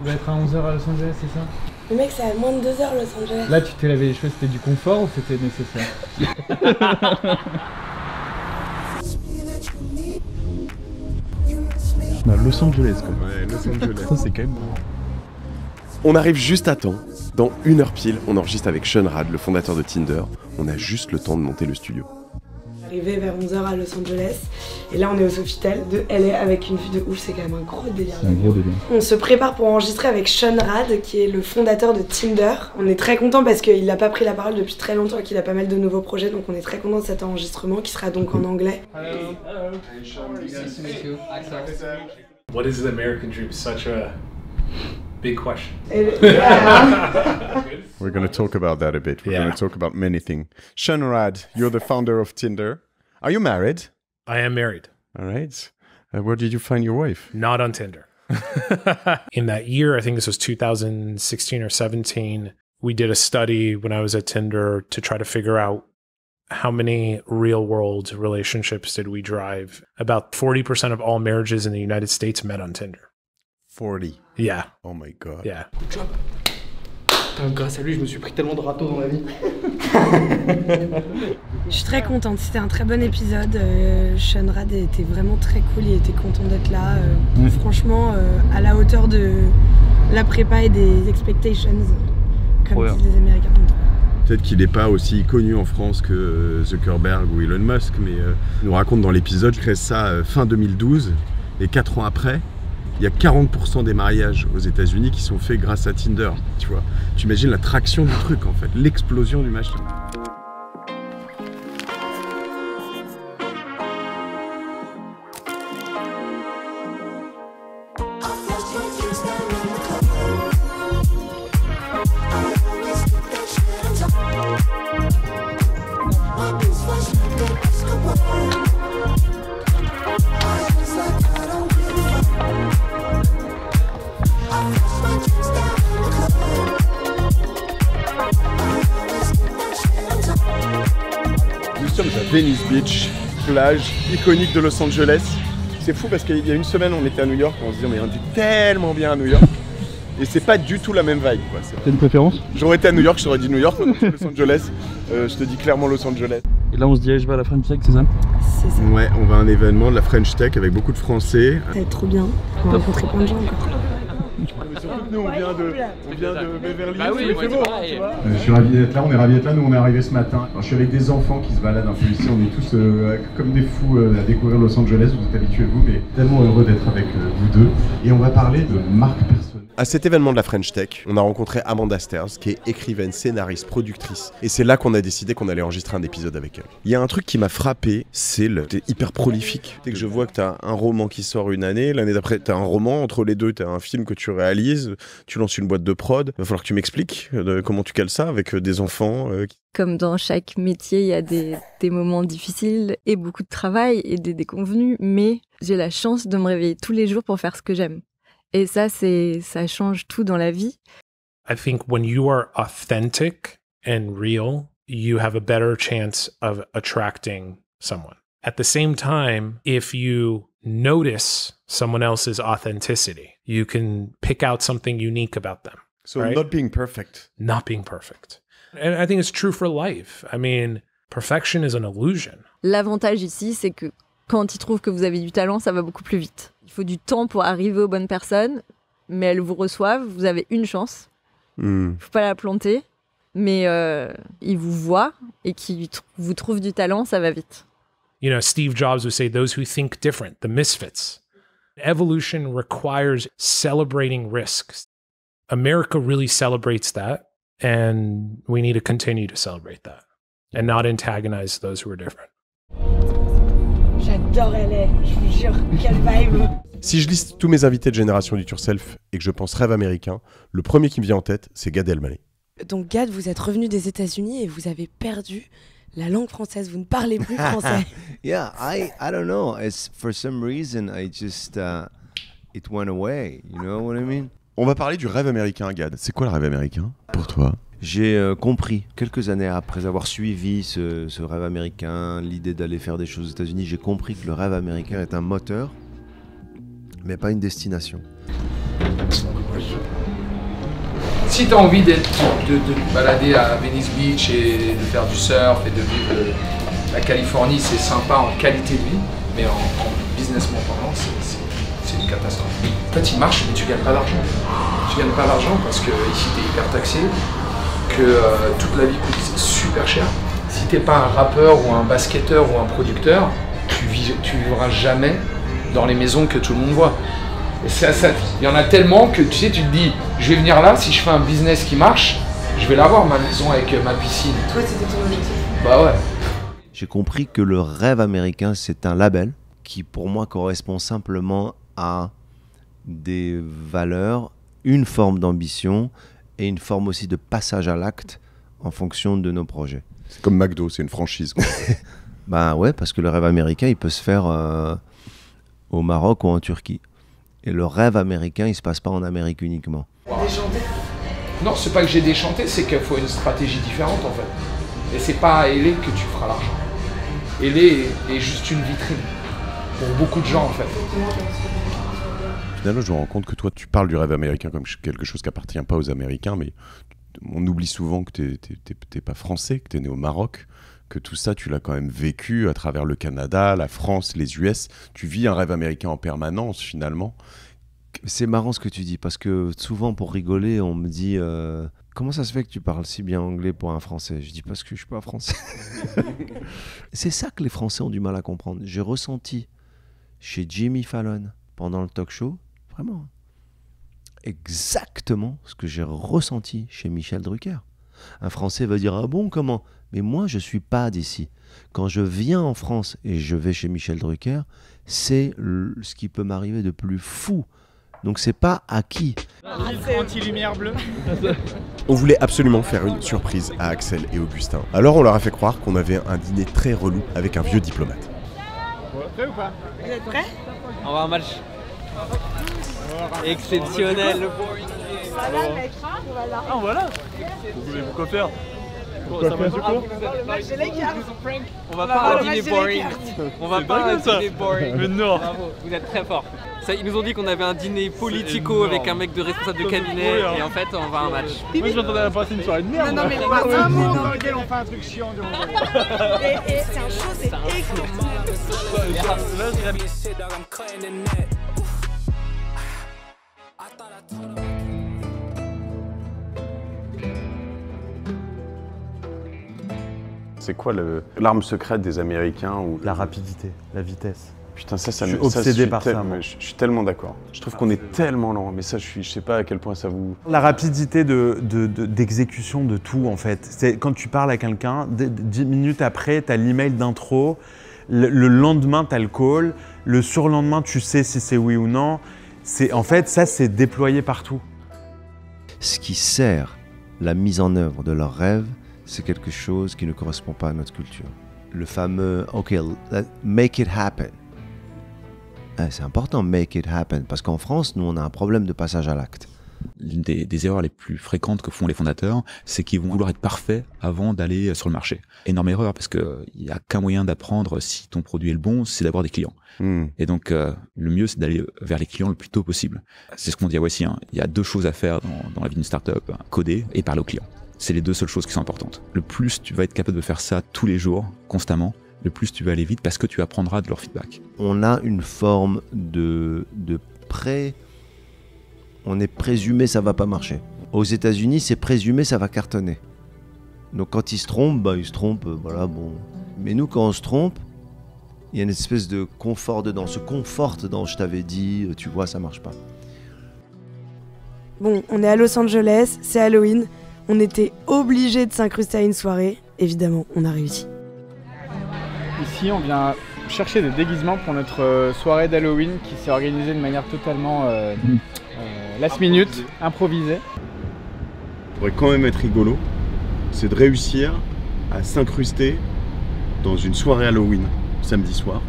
On va être à 11h à Los Angeles, c'est ça? Le mec, c'est à moins de 2 heures Los Angeles. Là, tu t'es lavé les cheveux, c'était du confort ou c'était nécessaire? On a Los Angeles quoi. Ouais, Los Angeles. Ça c'est quand même... On arrive juste à temps. Dans 1 heure pile, on enregistre avec Sean Rad, le fondateur de Tinder. On a juste le temps de monter le studio. Arrivé vers 11h à Los Angeles. Et là, on est au Sofitel de LA avec une vue de ouf. C'est quand même un gros délire. C'est un gros délire. On se prépare pour enregistrer avec Sean Rad, qui est le fondateur de Tinder. On est très content parce qu'il n'a pas pris la parole depuis très longtemps et qu'il a pas mal de nouveaux projets. Donc on est très content de cet enregistrement qui sera donc en anglais. What is the American dream? Such a big question. We're going to talk about that a bit. We're going to talk about many things. Sean Rad, you're the founder of Tinder. Are you married? I am married. All right. Where did you find your wife? Not on Tinder. In that year, I think this was 2016 or 17, we did a study when I was at Tinder to try to figure out how many real-world relationships did we drive. About 40% of all marriages in the United States met on Tinder. 40. Yeah. Oh my God. Yeah. Grâce à lui, je me suis pris tellement de râteaux dans ma vie. Je suis très contente, c'était un très bon épisode. Sean Rad était vraiment très cool, il était content d'être là. Franchement, à la hauteur de la prépa et des expectations, comme disent les Américains. Peut-être qu'il n'est pas aussi connu en France que Zuckerberg ou Elon Musk, mais il nous raconte dans l'épisode, je crée ça fin 2012, et 4 ans après, il y a 40% des mariages aux États-Unis qui sont faits grâce à Tinder, tu vois. Tu imagines la traction du truc en fait, l'explosion du machin. Nous sommes à Venice Beach, plage iconique de Los Angeles. C'est fou parce qu'il y a une semaine on était à New York et on se disait mais on était tellement bien à New York. Et c'est pas du tout la même vibe. T'as une préférence? J'aurais été à New York, je t'aurais dit New York, Los Angeles. Je te dis clairement Los Angeles. Et là on se dirige vers la French Tech, c'est ça? C'est ça. Ouais, on va à un événement de la French Tech avec beaucoup de Français. Ça va être trop bien, on va rencontrer plein de gens encore. Mais surtout que nous on vient de Beverly Hills, bah oui, c'est beau, pareil. tu vois. Je suis ravi d'être là, on est ravis d'être là, nous on est arrivés ce matin. Alors, je suis avec des enfants qui se baladent un peu ici, on est tous comme des fous à découvrir Los Angeles, vous êtes habitués vous, mais tellement heureux d'être avec vous deux. Et on va parler de marque personnelle. À cet événement de la French Tech, on a rencontré Amanda Stairs, qui est écrivaine, scénariste, productrice. Et c'est là qu'on a décidé qu'on allait enregistrer un épisode avec elle. Il y a un truc qui m'a frappé, c'est t'es hyper prolifique. Dès que je vois que t'as un roman qui sort une année, l'année d'après t'as un roman, entre les deux t'as un film que tu réalises, tu lances une boîte de prod. Il va falloir que tu m'expliques comment tu cales ça avec des enfants. Comme dans chaque métier, il y a des moments difficiles et beaucoup de travail et des déconvenus, mais j'ai la chance de me réveiller tous les jours pour faire ce que j'aime. Et ça change tout dans la vie. I think when you are authentic and real, you have a better chance of attracting someone. At the same time, if you notice someone else's authenticity, you can pick out something unique about them. So right? not being perfect. Not being perfect. And I think it's true for life. I mean, perfection is an illusion. L'avantage ici, c'est que quand ils trouvent que vous avez du talent, ça va beaucoup plus vite. Il faut du temps pour arriver aux bonnes personnes, mais elles vous reçoivent, vous avez une chance. Il ne faut pas la planter, mais ils vous voient et qu'ils vous trouvent du talent, ça va vite. You know, Steve Jobs would say, those who think different, the misfits. Evolution requires celebrating risks. America really celebrates that, and we need to continue to celebrate that and not antagonize those who are different. J'adore LA, je vous jure, quelle vibe. Si je liste tous mes invités de Génération Do It Yourself et que je pense rêve américain, le premier qui me vient en tête, c'est Gad Elmaleh. Donc Gad, vous êtes revenu des États-Unis et vous avez perdu la langue française, vous ne parlez plus français. Yeah, I don't know. For some reason, I just it went away. You know what I mean? On va parler du rêve américain, Gad. C'est quoi le rêve américain pour toi? J'ai compris, quelques années après avoir suivi ce rêve américain, l'idée d'aller faire des choses aux États-Unis, j'ai compris que le rêve américain est un moteur, mais pas une destination. Si tu as envie de te balader à Venice Beach et de faire du surf et de vivre la Californie, c'est sympa en qualité de vie, mais en businessment parlant, c'est une catastrophe. En fait, il marche, mais tu gagnes pas d'argent. Tu gagnes pas d'argent parce que ici, tu es hyper taxé, que toute la vie coûte super cher. Si t'es pas un rappeur ou un basketteur ou un producteur, tu vivras jamais dans les maisons que tout le monde voit. Et il y en a tellement que tu sais, tu te dis, je vais venir là, si je fais un business qui marche, je vais l'avoir, ma maison avec ma piscine. Toi, c'était ton objectif? Bah ouais. J'ai compris que le rêve américain, c'est un label qui, pour moi, correspond simplement à des valeurs, une forme d'ambition et une forme aussi de passage à l'acte en fonction de nos projets. C'est comme McDo, c'est une franchise. Bah ouais, parce que le rêve américain, il peut se faire au Maroc ou en Turquie. Et le rêve américain, il se passe pas en Amérique uniquement. Déchanté? Non, c'est pas que j'ai déchanté, c'est qu'il faut une stratégie différente en fait. Et c'est pas à LA que tu feras l'argent. LA est juste une vitrine pour beaucoup de gens en fait. Finalement, je me rends compte que toi, tu parles du rêve américain comme quelque chose qui appartient pas aux Américains, mais on oublie souvent que t'es pas français, que t'es né au Maroc, que tout ça, tu l'as quand même vécu à travers le Canada, la France, les US. Tu vis un rêve américain en permanence, finalement. C'est marrant ce que tu dis, parce que souvent, pour rigoler, on me dit comment ça se fait que tu parles si bien anglais pour un Français? Je dis parce que je suis pas français. C'est ça que les Français ont du mal à comprendre. J'ai ressenti chez Jimmy Fallon, pendant le talk show, vraiment, exactement ce que j'ai ressenti chez Michel Drucker. Un Français va dire « Ah bon, comment ?» Mais moi, je ne suis pas d'ici. Quand je viens en France et je vais chez Michel Drucker, c'est ce qui peut m'arriver de plus fou. Donc c'est pas acquis. Anti-lumière bleue. On voulait absolument faire une surprise à Axel et Augustin. Alors on leur a fait croire qu'on avait un dîner très relou avec un vieux diplomate. Prêt ou pas? Vous êtes prêts? On va un match exceptionnel. Voilà, mec. Voilà. Ah voilà. Vous voulez quoi faire? Ça va du coup? Le match de les cartes. On va pas à un dîner boring. On va pas à un dîner boring. Mais non. Bravo, vous êtes très fort. Ça, ils nous ont dit qu'on avait un dîner politico avec un mec de responsable de cabinet et en fait on va à un match. Moi je m'attendais à passer une soirée de merde. Non mais pas un mot dans lequel on fait un truc chiant. Et c'est un show, c'est excellent. C'est quoi l'arme secrète des Américains ou... La rapidité, la vitesse. Putain, ça je suis obsédé par ça. Je suis tellement d'accord. Je trouve qu'on est tellement lent, mais ça, je sais pas à quel point ça vous... La rapidité d'exécution de tout, en fait. C'est quand tu parles à quelqu'un, 10 minutes après, tu as l'email d'intro, le lendemain, tu as le call, le surlendemain, tu sais si c'est oui ou non. En fait, ça, c'est déployé partout. Ce qui sert la mise en œuvre de leurs rêves, c'est quelque chose qui ne correspond pas à notre culture. Le fameux « OK, make it happen ». C'est important, make it happen, parce qu'en France, nous, on a un problème de passage à l'acte. L'une des erreurs les plus fréquentes que font les fondateurs, c'est qu'ils vont vouloir être parfaits avant d'aller sur le marché. Énorme erreur, parce qu'il n'y a qu'un moyen d'apprendre si ton produit est le bon, c'est d'avoir des clients. Et donc, le mieux, c'est d'aller vers les clients le plus tôt possible. C'est ce qu'on dit à Voici. Il y a 2 choses à faire dans la vie d'une startup, coder et parler aux clients. C'est les 2 seules choses qui sont importantes. Le plus tu vas être capable de faire ça tous les jours, constamment, le plus tu vas aller vite parce que tu apprendras de leur feedback. On a une forme de pré... On est présumé ça va pas marcher. Aux États-Unis, c'est présumé ça va cartonner. Donc quand ils se trompent, ils se trompent, voilà, bon. Mais nous, quand on se trompe, il y a une espèce de confort dedans, se conforte dans je t'avais dit, tu vois, ça marche pas. Bon, on est à Los Angeles, c'est Halloween. On était obligés de s'incruster à une soirée. Évidemment, on a réussi. Ici, on vient chercher des déguisements pour notre soirée d'Halloween qui s'est organisée de manière totalement last minute, improvisée. Pourrait quand même être rigolo, c'est de réussir à s'incruster dans une soirée Halloween samedi soir.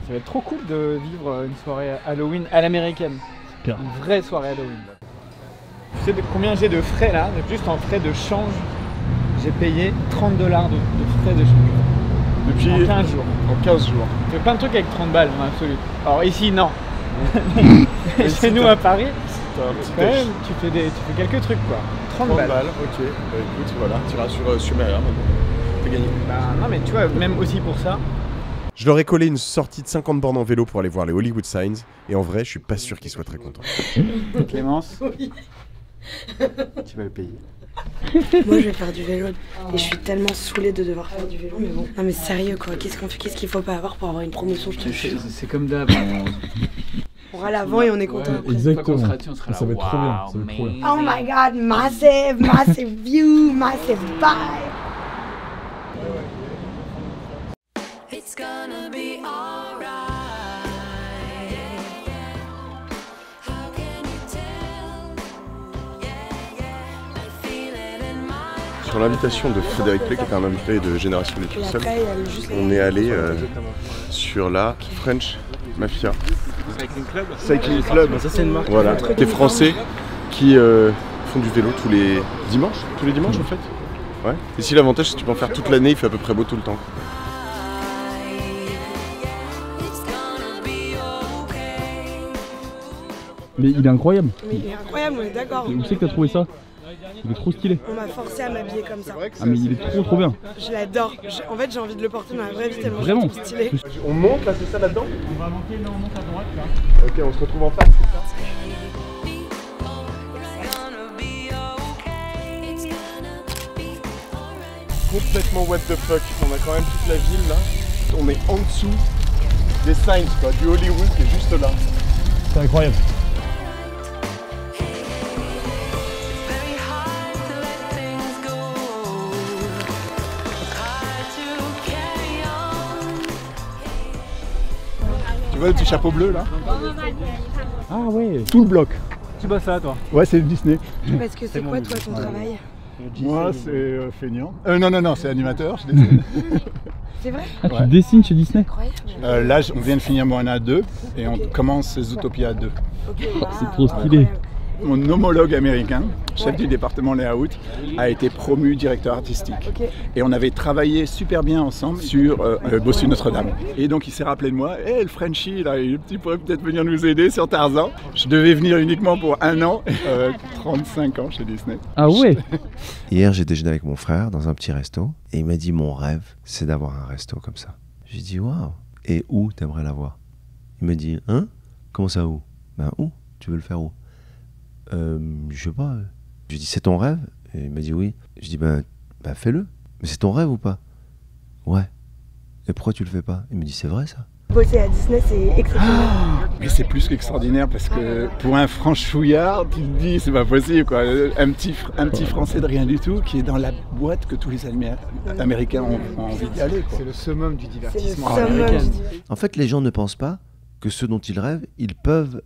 Ça va être trop cool de vivre une soirée Halloween à l'américaine. Une vraie soirée Halloween. Tu sais combien j'ai de frais là? Juste en frais de change, j'ai payé $30 de frais de change. Depuis en 15 jours. En 15 jours. Tu fais plein de trucs avec 30 balles en absolu. Alors ici, non. Chez nous à Paris, quand même, tu fais quelques trucs quoi. 30 balles. Ok. Bah écoute, voilà, tu iras sur Sumeria maintenant. T'as gagné. Non mais tu vois, même aussi pour ça. Je leur ai collé une sortie de 50 bornes en vélo pour aller voir les Hollywood Signs, et en vrai, je suis pas sûr qu'ils soient très contents. Clémence, oui. Tu vas le payer. Moi, je vais faire du vélo, et je suis tellement saoulée de devoir faire du vélo, mais bon. Non mais sérieux quoi, qu'est-ce qu'on fait? Qu'est-ce qu'il faut pas avoir pour avoir une promotion, je te jure. C'est comme d'hab. On va à l'avant et on est content. Exactement. Ça va être trop bien. Ça va être trop bien. Oh my god, massive view, massive vibe. It's gonna be alright. How can you tell? I feel it in my... Sur l'invitation de Frédéric Play, qui était un invité de Génération des Tout Seuls, on est allé sur la French Mafia. Cycling Club. Ça c'est une marque. Voilà, des Français qui font du vélo tous les dimanches en fait. Ouais. Ici l'avantage c'est que tu peux en faire toute l'année, il fait à peu près beau tout le temps. Mais il est incroyable. Mais il est incroyable, on est d'accord. Où c'est que t'as trouvé ça? Il est trop stylé. On m'a forcé à m'habiller comme ça. Ah mais il est trop bien. Je l'adore. En fait, j'ai envie de le porter dans la vraie vie tellement Vraiment c'est stylé. On monte là, c'est ça là-dedans? On va monter, non, on monte à droite là. Ok, on se retrouve en face, c'est ça? Complètement what the fuck, on a quand même toute la ville là. On est en dessous des signs quoi, du Hollywood qui est juste là. C'est incroyable. Tu vois le petit chapeau bleu là? Ah ouais. Tout le bloc. Tu bosses là toi? Ouais, c'est Disney. Parce que c'est quoi toi ton travail? Moi c'est feignant. Non, c'est animateur. C'est vrai? Ah, tu dessines chez Disney? Là, on vient de finir Moana 2 et on commence Zootopia 2. C'est trop stylé. Mon homologue américain, chef du département layout, a été promu directeur artistique. Et on avait travaillé super bien ensemble sur Bossu Notre-Dame. Et donc il s'est rappelé de moi, hey, le Frenchie, là, il pourrait peut-être venir nous aider sur Tarzan. Je devais venir uniquement pour 1 an, 35 ans chez Disney. Ah ouais. Hier, j'ai déjeuné avec mon frère dans un petit resto et il m'a dit mon rêve, c'est d'avoir un resto comme ça. J'ai dit waouh. Et où t'aimerais l'avoir? Il m'a dit hein? Comment ça où? Ben où? Tu veux le faire où? Je sais pas. Je lui ai dit c'est ton rêve? Et il m'a dit oui. Je dis ben fais-le. Mais c'est ton rêve ou pas? Ouais. Et pourquoi tu le fais pas? Il me dit c'est vrai ça. Bosser à Disney c'est exceptionnel. Mais c'est plus qu'extraordinaire parce que pour un franchouillard, tu te dis c'est pas possible quoi. Un petit Français de rien du tout qui est dans la boîte que tous les Américains ont envie d'y aller. C'est le summum du divertissement américain. En fait, les gens ne pensent pas que ce dont ils rêvent, ils peuvent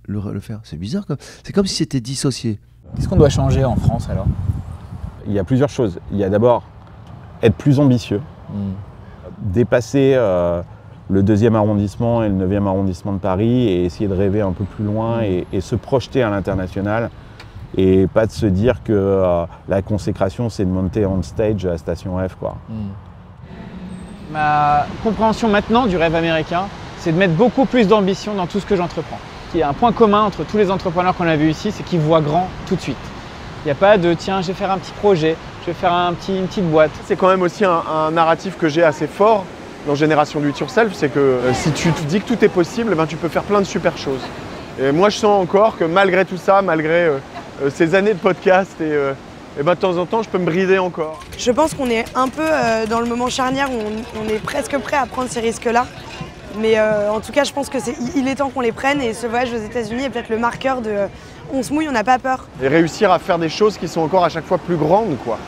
le faire. C'est bizarre. C'est comme si c'était dissocié. Qu'est-ce qu'on doit changer en France alors? Il y a plusieurs choses. Il y a d'abord être plus ambitieux, dépasser le 2e arrondissement et le 9e arrondissement de Paris et essayer de rêver un peu plus loin et se projeter à l'international et pas de se dire que la consécration c'est de monter on stage à Station F quoi. Ma compréhension maintenant du rêve américain, c'est de mettre beaucoup plus d'ambition dans tout ce que j'entreprends. Il y a un point commun entre tous les entrepreneurs qu'on a vus ici, c'est qu'ils voient grand tout de suite. Il n'y a pas de tiens, je vais faire un petit projet, je vais faire une petite boîte. C'est quand même aussi un narratif que j'ai assez fort dans Génération Do It Yourself, c'est que si tu te dis que tout est possible, ben, tu peux faire plein de super choses. Et moi je sens encore que malgré tout ça, malgré ces années de podcast et ben, de temps en temps je peux me brider encore. Je pense qu'on est un peu dans le moment charnière où on est presque prêt à prendre ces risques-là. Mais en tout cas, je pense qu'il est temps qu'on les prenne et ce voyage aux États-Unis est peut-être le marqueur de on se mouille, on n'a pas peur. Et réussir à faire des choses qui sont encore à chaque fois plus grandes, quoi,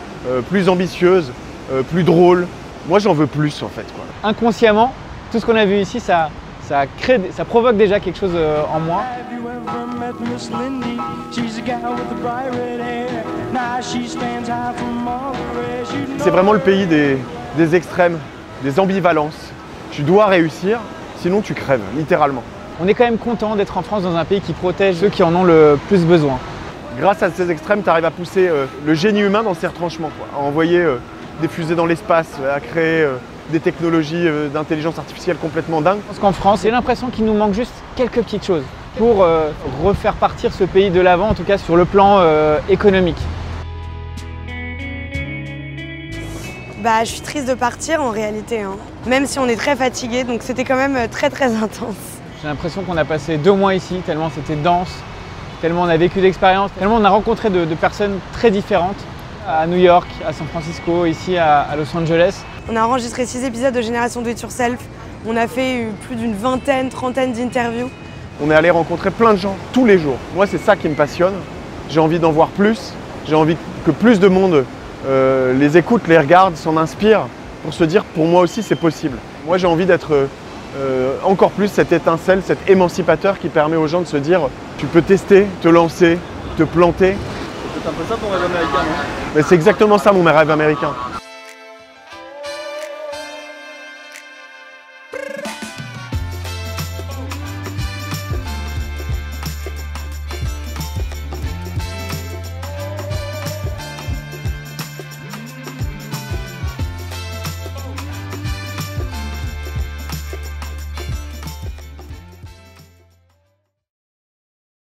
plus ambitieuses, plus drôles. Moi, j'en veux plus en fait, quoi. Inconsciemment, tout ce qu'on a vu ici, ça provoque déjà quelque chose en moi. C'est vraiment le pays des extrêmes, des ambivalences. Tu dois réussir, sinon tu crèves, littéralement. On est quand même content d'être en France dans un pays qui protège ceux qui en ont le plus besoin. Grâce à ces extrêmes, tu arrives à pousser le génie humain dans ses retranchements, quoi. À envoyer des fusées dans l'espace, à créer des technologies d'intelligence artificielle complètement dingues. Parce qu'en France, j'ai l'impression qu'il nous manque juste quelques petites choses pour refaire partir ce pays de l'avant, en tout cas sur le plan économique. Bah, je suis triste de partir en réalité, hein. Même si on est très fatigué, donc c'était quand même très intense. J'ai l'impression qu'on a passé 2 mois ici, tellement c'était dense, tellement on a vécu d'expériences, tellement on a rencontré de personnes très différentes, à New York, à San Francisco, ici à Los Angeles. On a enregistré 6 épisodes de Génération Do It Yourself, on a fait plus d'une vingtaine, trentaine d'interviews. On est allé rencontrer plein de gens, tous les jours. Moi, c'est ça qui me passionne, j'ai envie d'en voir plus, j'ai envie que plus de monde les écoute, les regarde, s'en inspire, pour se dire pour moi aussi c'est possible. Moi j'ai envie d'être encore plus cette étincelle, cet émancipateur qui permet aux gens de se dire tu peux tester, te lancer, te planter. C'est un peu ça ton rêve américain, non? Mais c'est exactement ça mon rêve américain.